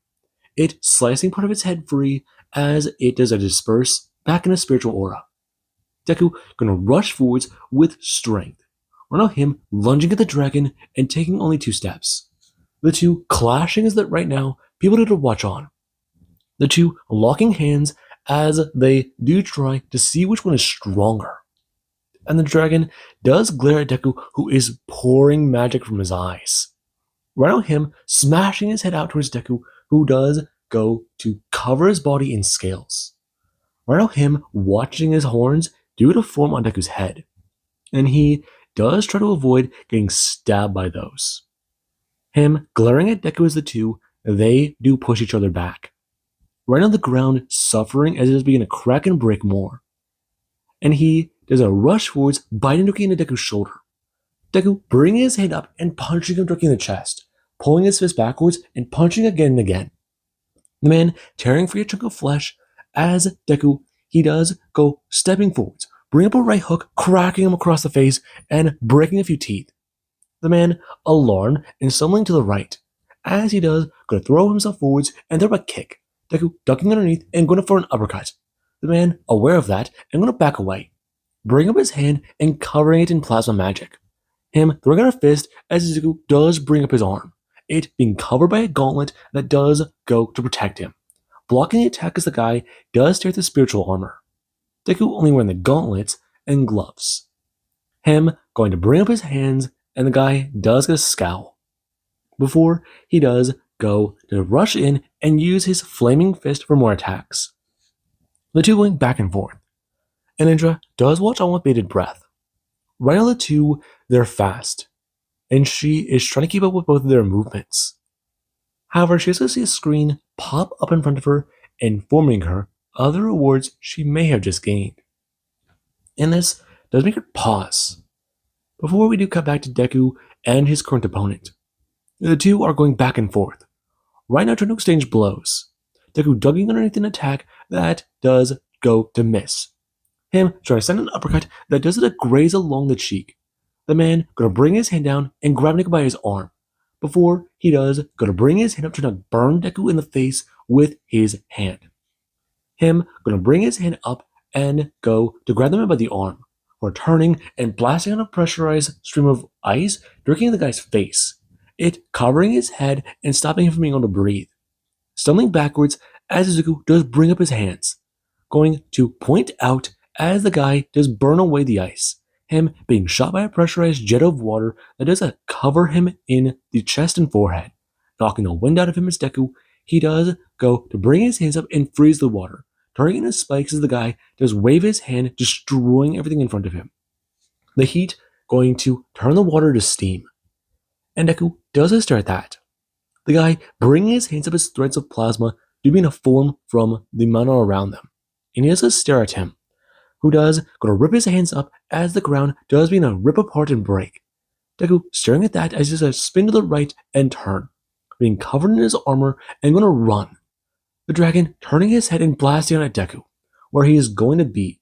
It slicing part of its head free as it does a disperse back in a spiritual aura. Deku gonna rush forwards with strength. We're now him lunging at the dragon and taking only 2 steps. The two clashing is that right now, people need to watch on. The two locking hands as they do try to see which one is stronger. And the dragon does glare at Deku, who is pouring magic from his eyes. Right on him, smashing his head out towards Deku, who does go to cover his body in scales. Right on him, watching his horns do to form on Deku's head. And he does try to avoid getting stabbed by those. Him glaring at Deku as the two, they do push each other back. Right on the ground, suffering as it is beginning to crack and break more. And he does a rush forwards, biting into Deku's shoulder. Deku bringing his hand up and punching him directly in the chest, pulling his fist backwards and punching again and again. The man tearing free a chunk of flesh as Deku, he does go stepping forwards, bring up a right hook, cracking him across the face and breaking a few teeth. The man, alarmed and stumbling to the right, as he does, going to throw himself forwards and throw a kick. Deku ducking underneath and going for an uppercut. The man, aware of that, and going to back away, bring up his hand and covering it in plasma magic. Him throwing out a fist as Deku does bring up his arm, it being covered by a gauntlet that does go to protect him. Blocking the attack as the guy does tear the spiritual armor. Deku only wearing the gauntlets and gloves. Him going to bring up his hands and the guy does get a scowl. Before he does go to rush in and use his flaming fist for more attacks. The two going back and forth. And Indra does watch on with bated breath. Right on the two, they're fast. And she is trying to keep up with both of their movements. However, she has to see a screen pop up in front of her, informing her of the rewards she may have just gained. And this does make her pause. Before we do cut back to Deku and his current opponent. The two are going back and forth. Right now trying to exchange blows. Deku ducking underneath an attack that does go to miss. Him trying to send an uppercut that does it to graze along the cheek. The man gonna bring his hand down and grab Deku by his arm. Before he does, gonna bring his hand up trying to burn Deku in the face with his hand. Him gonna bring his hand up and go to grab the man by the arm. Or turning and blasting on a pressurized stream of ice, drinking the guy's face. It covering his head and stopping him from being able to breathe. Stumbling backwards as Izuku does bring up his hands, going to point out as the guy does burn away the ice, him being shot by a pressurized jet of water that does cover him in the chest and forehead, knocking the wind out of him as Deku, he does go to bring his hands up and freeze the water, turning into spikes as the guy does wave his hand, destroying everything in front of him. The heat going to turn the water to steam. And Deku does a stare at that. The guy bringing his hands up as threads of plasma do begin to form from the mana around them. And he does a stare at him, who does go to rip his hands up as the ground does begin to rip apart and break. Deku staring at that as he does a spin to the right and turn, being covered in his armor and going to run. The dragon turning his head and blasting out at Deku, where he is going to be.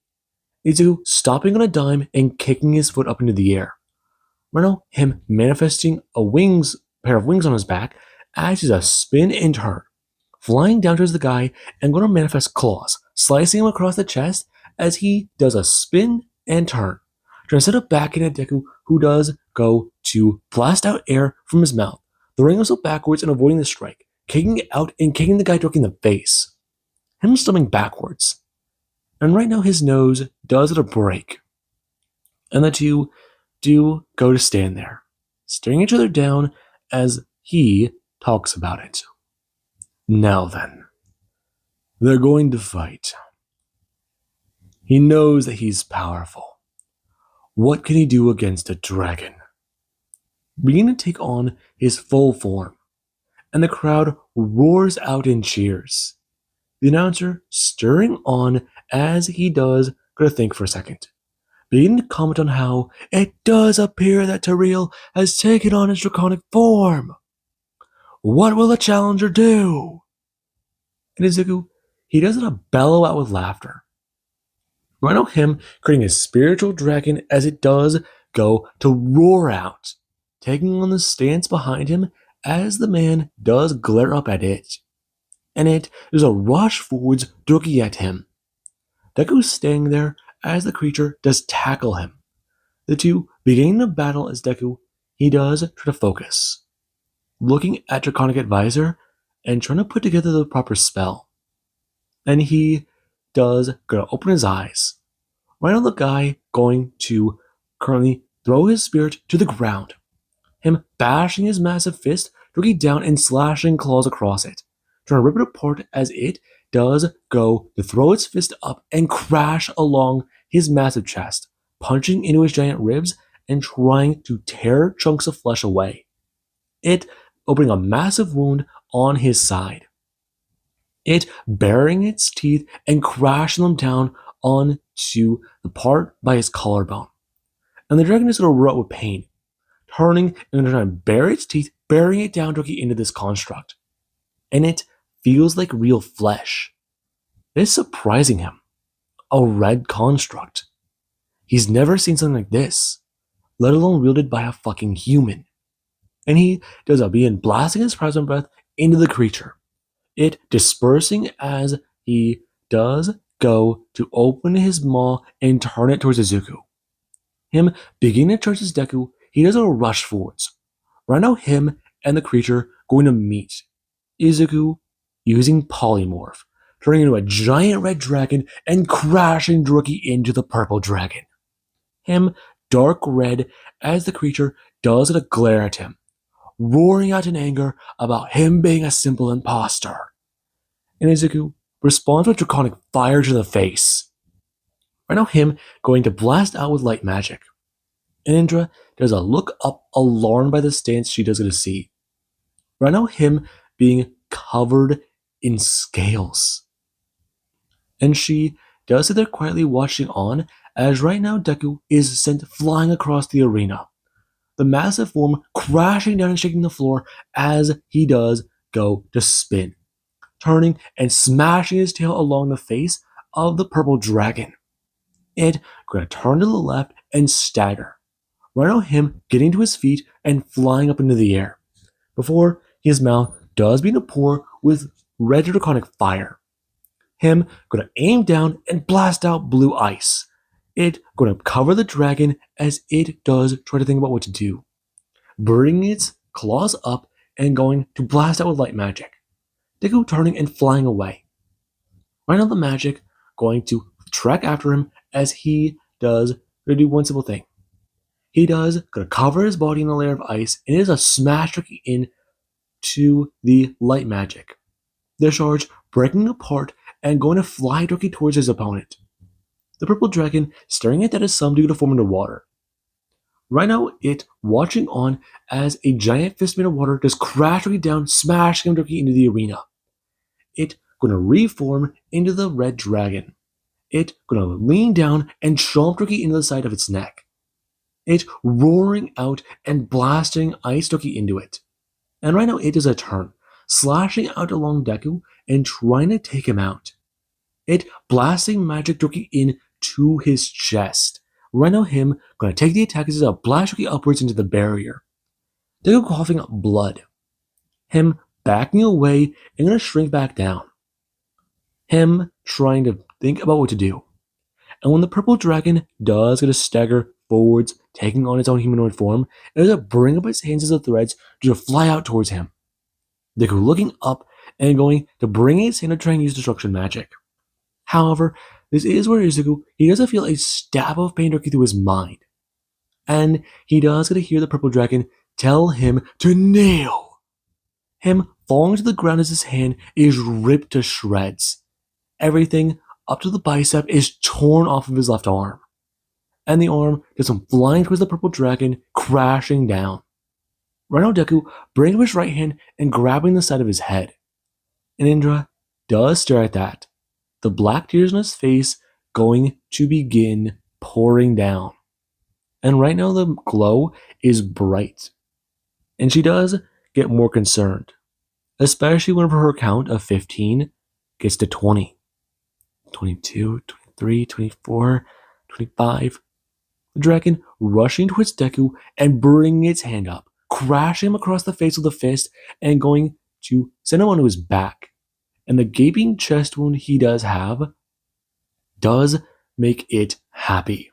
Izuku stopping on a dime and kicking his foot up into the air. Reno, him manifesting a pair of wings on his back as he does a spin and turn, flying down towards the guy and going to manifest claws, slicing him across the chest as he does a spin and turn, trying to set up back in at Deku, who does go to blast out air from his mouth, throwing himself backwards and avoiding the strike, kicking it out and kicking the guy directly in the face, him stumbling backwards. And right now his nose does at a break. And the two do go to stand there, staring each other down as he talks about it. Now then, they're going to fight. He knows that he's powerful. What can he do against a dragon? Beginning to take on his full form, and the crowd roars out in cheers. The announcer stirring on as he does go to think for a second, beginning to comment on how it does appear that Teriel has taken on his draconic form. What will the challenger do? And Izuku, he doesn't bellow out with laughter. Right on him, creating a spiritual dragon as it does go to roar out, taking on the stance behind him as the man does glare up at it. And it is a rush forwards looking at him. Deku staying there as the creature does tackle him. The two beginning the battle as Deku, he does try to focus, looking at Draconic Advisor and trying to put together the proper spell. And he does gonna open his eyes. Right now the guy going to currently throw his spirit to the ground. Him bashing his massive fist directly down and slashing claws across it, trying to rip it apart as it does go to throw its fist up and crash along his massive chest, punching into his giant ribs and trying to tear chunks of flesh away. It opening a massive wound on his side. It burying its teeth and crashing them down onto the part by his collarbone. And the dragon is going to rot with pain, turning and trying to bury its teeth, burying it down directly into this construct. And it feels like real flesh. It's surprising him. A red construct. He's never seen something like this, let alone wielded by a fucking human. And he does a begin blasting his plasma breath into the creature. It dispersing as he does go to open his maw and turn it towards Izuku. Him beginning to charge his Deku, he does a rush forwards. Right now him and the creature going to meet. Izuku using polymorph, turning into a giant red dragon and crashing directly into the purple dragon. Him dark red as the creature does a glare at him, roaring out in anger about him being a simple imposter. And Izuku responds with draconic fire to the face. Right now him going to blast out with light magic. And Indra does a look up alarmed by the stance she does get to see. Right now him being covered in scales. And she does sit there quietly watching on as right now Deku is sent flying across the arena. The massive form crashing down and shaking the floor as he does go to spin, turning and smashing his tail along the face of the purple dragon. It going to turn to the left and stagger. Right now him getting to his feet and flying up into the air, before his mouth does begin to pour with red draconic fire. Him going to aim down and blast out blue ice. It going to cover the dragon as it does try to think about what to do, bringing its claws up and going to blast out with light magic. Deku turning and flying away. Right now the magic going to track after him as he does going to do one simple thing. He does going to cover his body in a layer of ice and it is a smash directly in to the light magic. The charge breaking apart and going to fly directly towards his opponent. The purple dragon staring at that as some due to form underwater. Right now, it watching on as a giant fist made of water just crash directly down, smashing him directly into the arena. It going to reform into the red dragon. It going to lean down and chomp directly into the side of its neck. It roaring out and blasting ice directly into it. And right now, it does a turn, slashing out along Deku and trying to take him out. It blasting magic directly into his chest. Right now him gonna take the attack as a blast directly upwards into the barrier. Deku coughing up blood. Him backing away and gonna shrink back down. Him trying to think about what to do. And when the purple dragon does get a stagger forwards, taking on its own humanoid form, it does bring up its hands as the threads to fly out towards him. Deku looking up and going to bring its hand to try and use destruction magic. However, this is where Izuku, he doesn't feel a stab of pain directly through his mind. And he does get to hear the purple dragon tell him to kneel. Him falling to the ground as his hand is ripped to shreds. Everything up to the bicep is torn off of his left arm. And the arm does some flying towards the purple dragon, crashing down. Right now Deku brings up his right hand and grabbing the side of his head. And Indra does stare at that. The black tears on his face going to begin pouring down. And right now the glow is bright. And she does get more concerned, especially whenever her count of 15 gets to 20, 22, 23, 24, 25. The dragon rushing towards Deku and bringing its hand up, crashing him across the face with a fist and going to send him onto his back. And the gaping chest wound he does have does make it happy.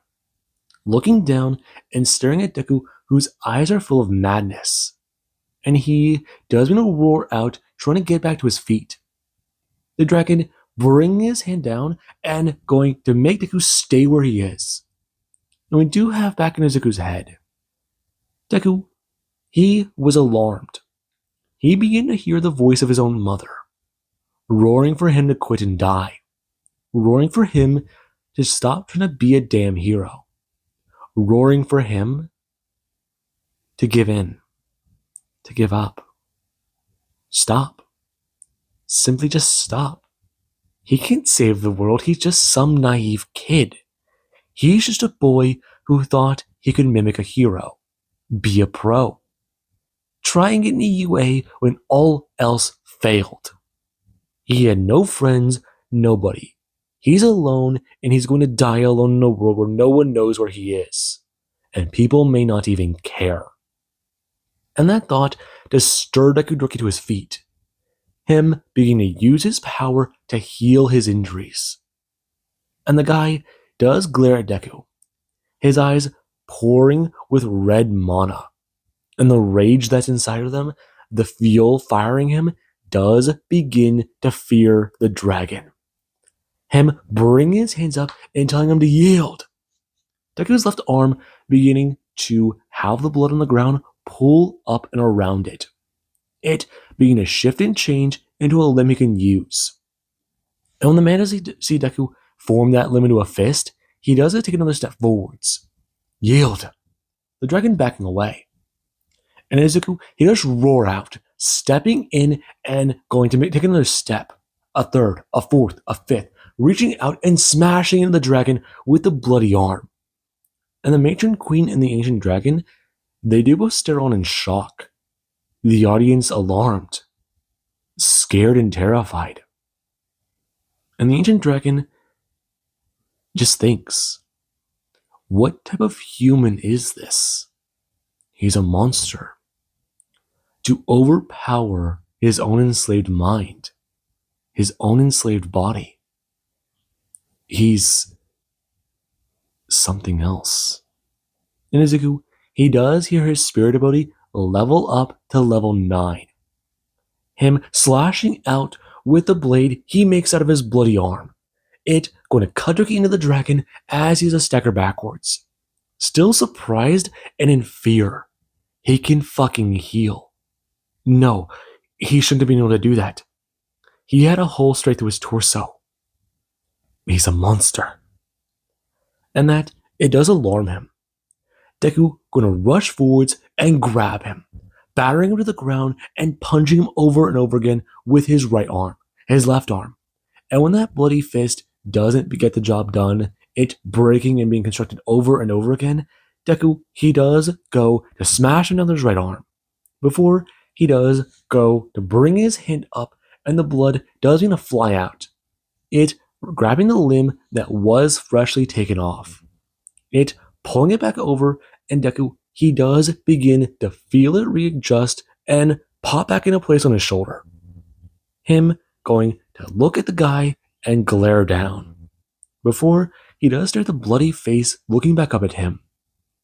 Looking down and staring at Deku, whose eyes are full of madness. And he does want to roar out, trying to get back to his feet. The dragon bringing his hand down and going to make Deku stay where he is. And we do have back in Izuku's head. Deku, he was alarmed. He began to hear the voice of his own mother, roaring for him to quit and die, roaring for him to stop trying to be a damn hero, roaring for him to give in, to give up. Stop. Simply just stop. He can't save the world. He's just some naive kid. He's just a boy who thought he could mimic a hero, be a pro, try and get an EUA when all else failed. He had no friends, nobody. He's alone, and he's going to die alone in a world where no one knows where he is, and people may not even care. And that thought just stirred Deku to his feet, him beginning to use his power to heal his injuries. And the guy does glare at Deku, his eyes pouring with red mana. And the rage that's inside of them, the fuel firing him, does begin to fear the dragon. Him bringing his hands up and telling him to yield. Deku's left arm beginning to have the blood on the ground pull up and around it. It beginning to shift and change into a limb he can use. And when the man does see Deku form that limb into a fist, he does it take another step forwards. Yield. The dragon backing away. And Izuku, he does roar out, stepping in and going to take another step. A third, a fourth, a fifth, reaching out and smashing into the dragon with the bloody arm. And the matron queen and the ancient dragon, they do both stare on in shock. The audience alarmed, scared and terrified. And the ancient dragon just thinks, what type of human is this? He's a monster. To overpower his own enslaved mind, his own enslaved body. He's something else. In Izuku, he does hear his spirit ability level up to level 9. Him slashing out with the blade he makes out of his bloody arm. It going to cut directly into the dragon as he's a stagger backwards. Still surprised and in fear. He can fucking heal. No, he shouldn't have been able to do that. He had a hole straight through his torso. He's a monster. And that, it does alarm him. Deku going to rush forwards and grab him, battering him to the ground and punching him over and over again with his right arm, his left arm. And when that bloody fist doesn't get the job done, it breaking and being constructed over and over again, Deku, he does go to smash another's right arm. Before he does go to bring his hand up and the blood does begin to fly out. It grabbing the limb that was freshly taken off. It pulling it back over, and Deku, he does begin to feel it readjust and pop back into place on his shoulder. Him going to look at the guy and glare down. Before he does stare at the bloody face looking back up at him.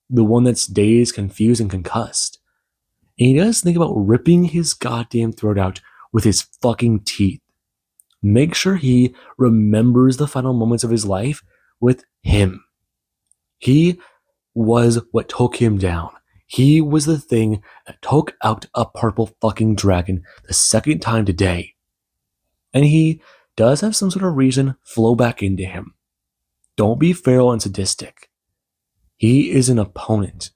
The one that's dazed, confused, and concussed. And he does think about ripping his goddamn throat out with his fucking teeth. Make sure he remembers the final moments of his life with him. He was what took him down. He was the thing that took out a purple fucking dragon the second time today. And he does have some sort of reason flow back into him. Don't be feral and sadistic. He is an opponent,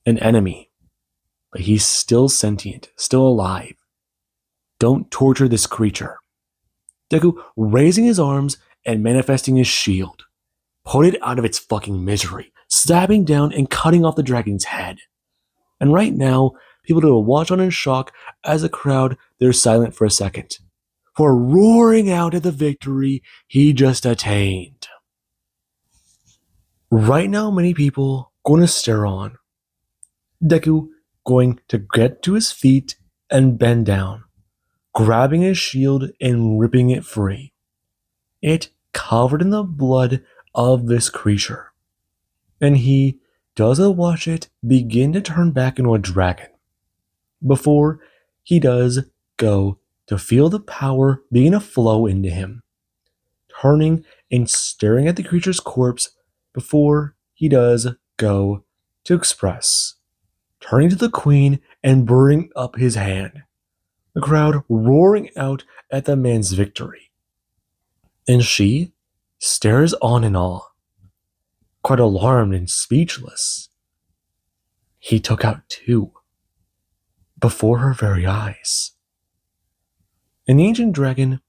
an enemy, but he's still sentient, still alive. Don't torture this creature. Deku raising his arms and manifesting his shield. Put it out of its fucking misery, stabbing down and cutting off the dragon's head. And right now, people do a watch on in shock as a crowd, they're silent for a second. For roaring out at the victory he just attained. Right now, many people going to stare on. Deku going to get to his feet and bend down, grabbing his shield and ripping it free. It covered in the blood of this creature. And he does watch it begin to turn back into a dragon. Before he does go to feel the power begin to flow into him. turning and staring at the creature's corpse before he does go to express, turning to the queen and bring up his hand, the crowd roaring out at the man's victory. And she stares on in awe, quite alarmed and speechless. He took out two, before her very eyes. And the ancient dragon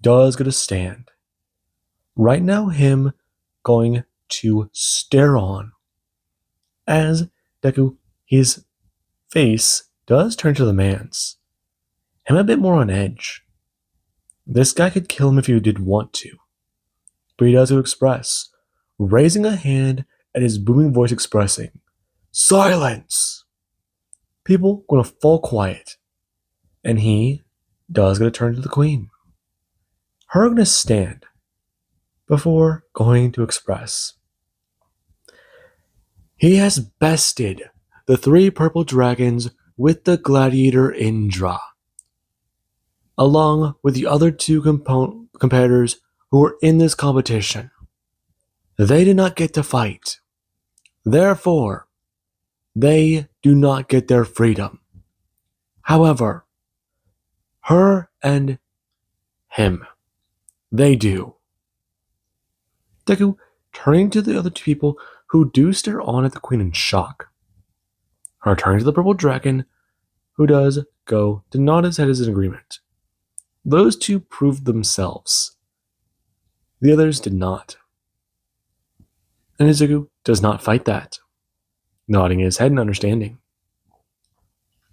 does get a stand. Right now, him going to stare on as Deku, his face does turn to the man's. Him a bit more on edge. This guy could kill him if he did want to, but he does to express, raising a hand and his booming voice expressing, "Silence!" People gonna fall quiet, and he does gonna turn to the queen. Her gonna stand before going to express. He has bested the three purple dragons with the gladiator Indra, along with the other two competitors who were in this competition. They did not get to fight. Therefore, they do not get their freedom. However, her and him, they do. Deku turning to the other two people who do stare on at the queen in shock. Her turning to the purple dragon, who does go to nod his head as an agreement. Those two proved themselves. The others did not. And Izuku does not fight that, nodding his head in understanding.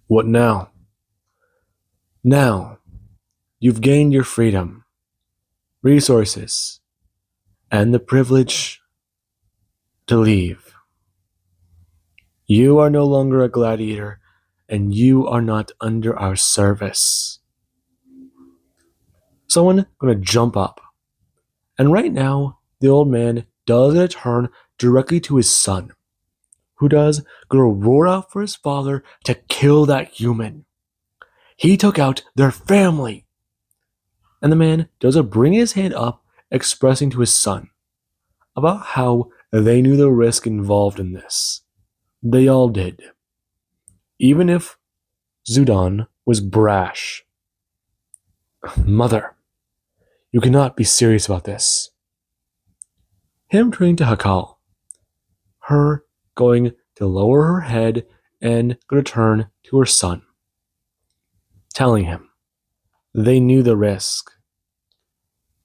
What now? Now, you've gained your freedom, resources, and the privilege to leave. You are no longer a gladiator, and you are not under our service. Someone gonna jump up. And right now, the old man does get a turn directly to his son, who does gonna roar out for his father to kill that human. He took out their family. And the man does bring his hand up, expressing to his son about how they knew the risk involved in this. They all did. Even if Zudon was brash. Mother, you cannot be serious about this. Him turning to Hakal. Her going to lower her head and going to turn to her son, telling him they knew the risk.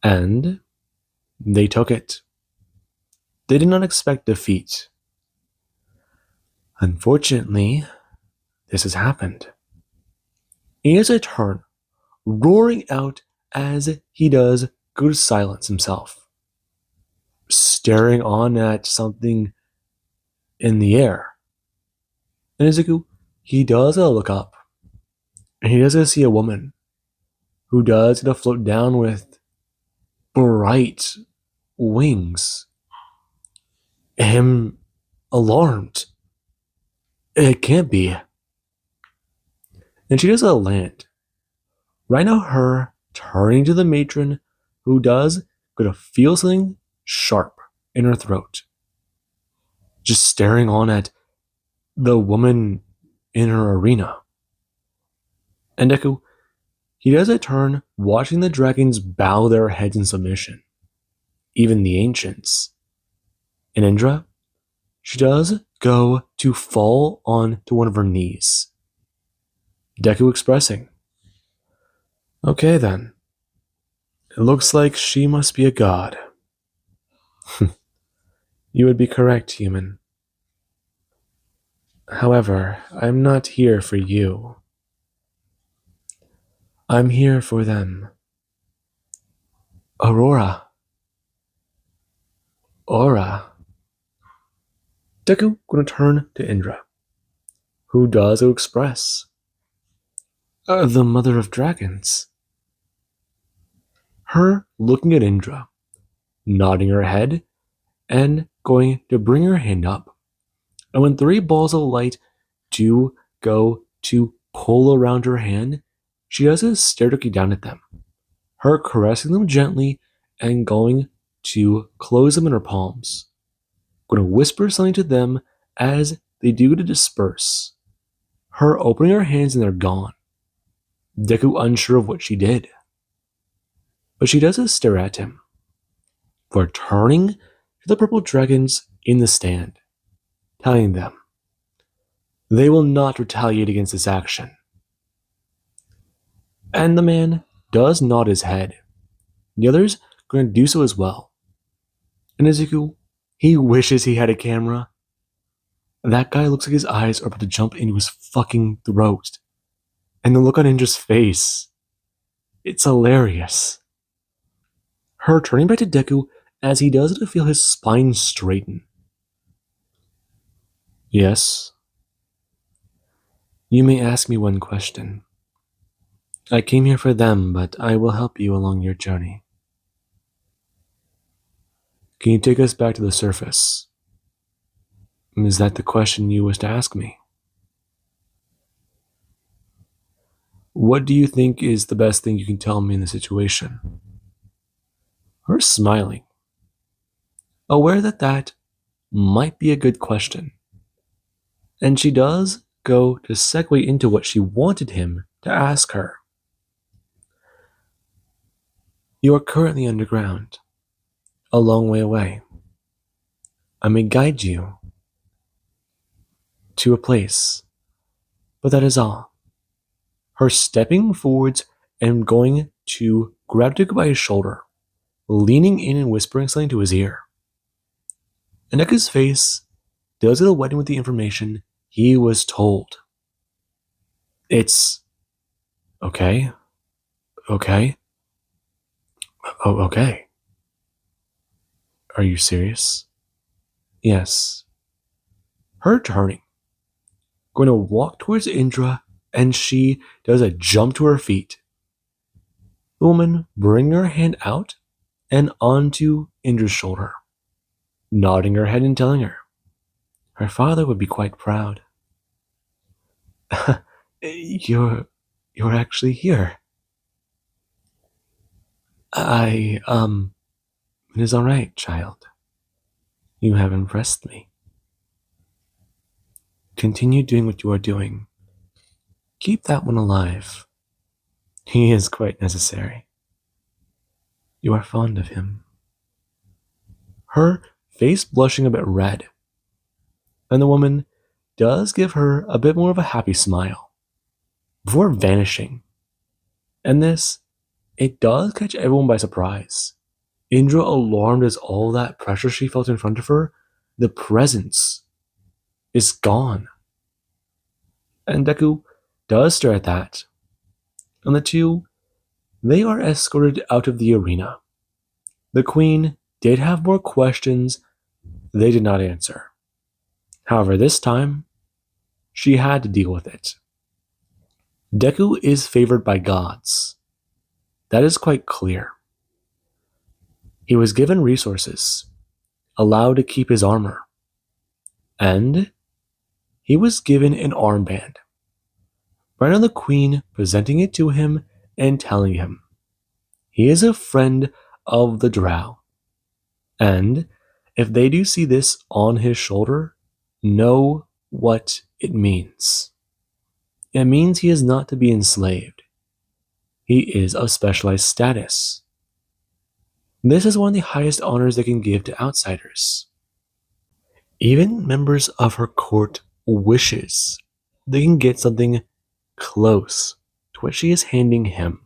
And they took it. They did not expect defeat. Unfortunately, this has happened. He has a turn, roaring out as he does go to silence himself, staring on at something in the air. And Izuku, he does look up, and he does see a woman who does float down with bright wings. Him alarmed. It can't be. And she does land. Right now, her turning to the matron, who does gonna feel something sharp in her throat. Just staring on at the woman in her arena. And Deku, he does a turn, watching the dragons bow their heads in submission. Even the ancients. And Indra, she does go to fall onto one of her knees. Deku expressing, okay then. It looks like she must be a god. You would be correct, human. However, I'm not here for you. I'm here for them. Aurora. Aura. Deku gonna turn to Indra, who does express. The mother of dragons. Her looking at Indra, nodding her head, and going to bring her hand up. And when three balls of light do go to pull around her hand, she does stare Deku down at them, her caressing them gently and going to close them in her palms. Going to whisper something to them as they do to disperse. Her opening her hands and they're gone. Deku unsure of what she did. But she does stare at him. For turning to the purple dragons in the stand, telling them they will not retaliate against this action. And the man does nod his head. The others are going to do so as well. And Izuku, he wishes he had a camera. That guy looks like his eyes are about to jump into his fucking throat. And the look on Indra's face, it's hilarious. Her turning back to Deku as he does to feel his spine straighten. Yes. You may ask me one question. I came here for them, but I will help you along your journey. Can you take us back to the surface? Is that the question you wish to ask me? What do you think is the best thing you can tell me in the situation? Her smiling, aware that might be a good question. And she does go to segue into what she wanted him to ask her. You are currently underground, a long way away. I may guide you to a place, but that is all. Her stepping forwards and going to grab Deku by his shoulder, leaning in and whispering something to his ear. And Deku's face does get a wetting with the information he was told. It's okay. Okay. Oh, okay. Are you serious? Yes. Her turning, going to walk towards Indra, and she does a jump to her feet. The woman bringing her hand out and onto Indra's shoulder, nodding her head and telling her father would be quite proud. You're actually here. It is all right, child. You have impressed me. Continue doing what you are doing. Keep that one alive. He is quite necessary. You are fond of him. Her face blushing a bit red, and the woman does give her a bit more of a happy smile before vanishing. And this, it does catch everyone by surprise. Indra alarmed as all that pressure she felt in front of her, the presence is gone. And Deku does stare at that. And the two, they are escorted out of the arena. The queen did have more questions they did not answer. However, this time, she had to deal with it. Deku is favored by gods. That is quite clear. He was given resources, allowed to keep his armor, and he was given an armband. Right on the queen presenting it to him and telling him he is a friend of the Drow. And if they do see this on his shoulder, know what it means. It means he is not to be enslaved. He is of specialized status. This is one of the highest honors they can give to outsiders. Even members of her court wishes they can get something close to what she is handing him.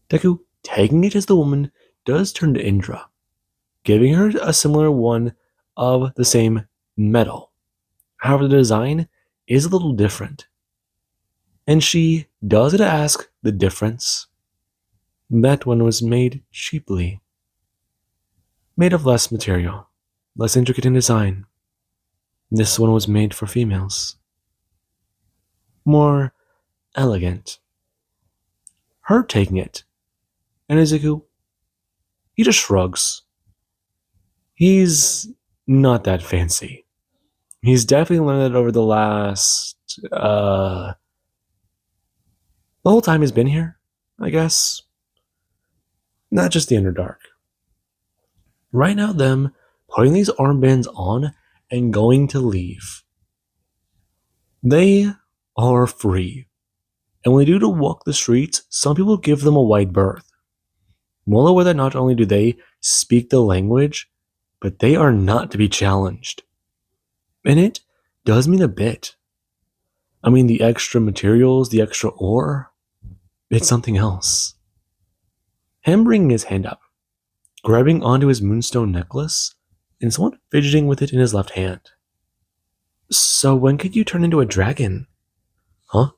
Deku, taking it as the woman, does turn to Indra, giving her a similar one of the same metal. However, the design is a little different. And she does ask the difference. That one was made cheaply. Made of less material, less intricate in design. This one was made for females. More elegant. Her taking it. And Izuku, he just shrugs. He's not that fancy. He's definitely learned it over the last, the whole time he's been here, I guess. not just the Underdark. Right now, them putting these armbands on and going to leave. They are free. And when they do to walk the streets, some people give them a wide berth. Well aware that not only do they speak the language, but they are not to be challenged. And it does mean a bit. I mean, the extra materials, the extra ore, it's something else. Him bringing his hand up, grabbing onto his moonstone necklace, and somewhat fidgeting with it in his left hand. So when could you turn into a dragon? Huh?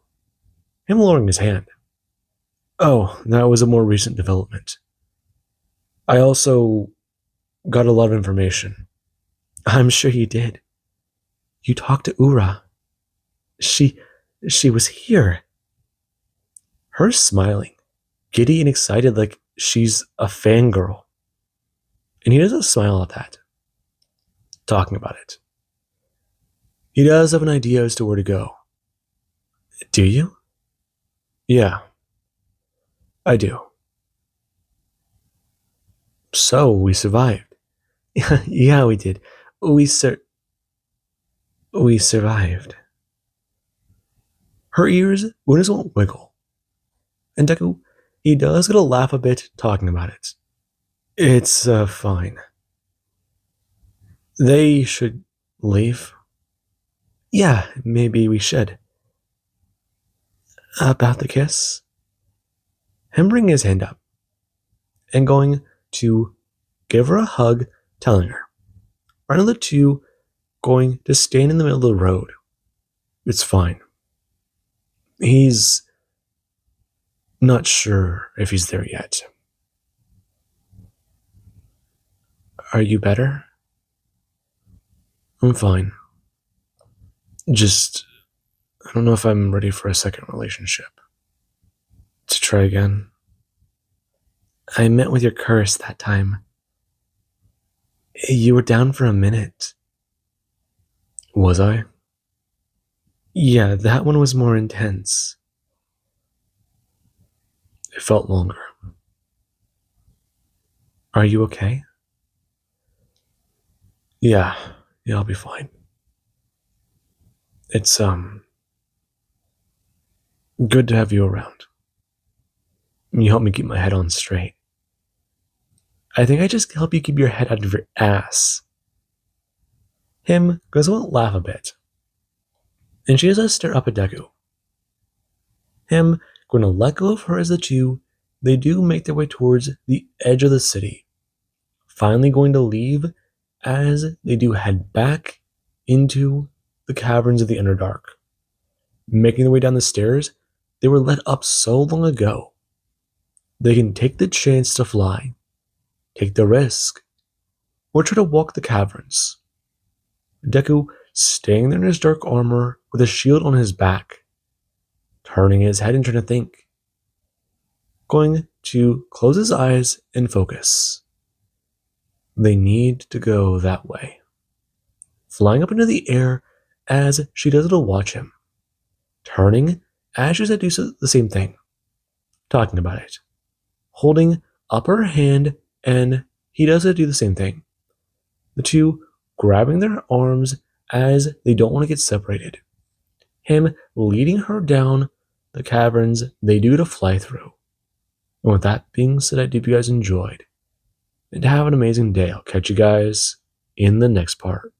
Him lowering his hand. Oh, that was a more recent development. I also got a lot of information. I'm sure you did. You talked to Ura. She was here. Her smiling, giddy and excited like she's a fangirl. And he doesn't smile at that, talking about it. He does have an idea as to where to go. Do you? Yeah, I do. So, we survived. Yeah, we did. We survived. Her ears won't wiggle. And Deku, he does get a laugh a bit talking about it. It's, fine. They should leave. Yeah, maybe we should. About the kiss? Him bringing his hand up and going to give her a hug, telling her. Right, the two going to stand in the middle of the road. It's fine. He's not sure if he's there yet. Are you better? I'm fine. Just, I don't know if I'm ready for a second relationship. To try again. I met with your curse that time. You were down for a minute. Was I? Yeah, that one was more intense. It felt longer. Are you okay? Yeah, I'll be fine. It's, good to have you around. You help me keep my head on straight. I think I just help you keep your head out of your ass. Him goes to laugh a bit. And she does a stare up at Deku. Him going to let go of her as the two, they do make their way towards the edge of the city. Finally going to leave as they do head back into the caverns of the Underdark. Making their way down the stairs they were let up so long ago. They can take the chance to fly, take the risk, or try to walk the caverns. Deku staying there in his dark armor with a shield on his back, turning his head and trying to think. Going to close his eyes and focus. They need to go that way. Flying up into the air as she does it to watch him. Turning as she does do the same thing. Talking about it. Holding up her hand and he does it do the same thing. The two grabbing their arms as they don't want to get separated. Him leading her down the caverns they do to fly through. And with that being said, I hope you guys enjoyed. And have an amazing day. I'll catch you guys in the next part.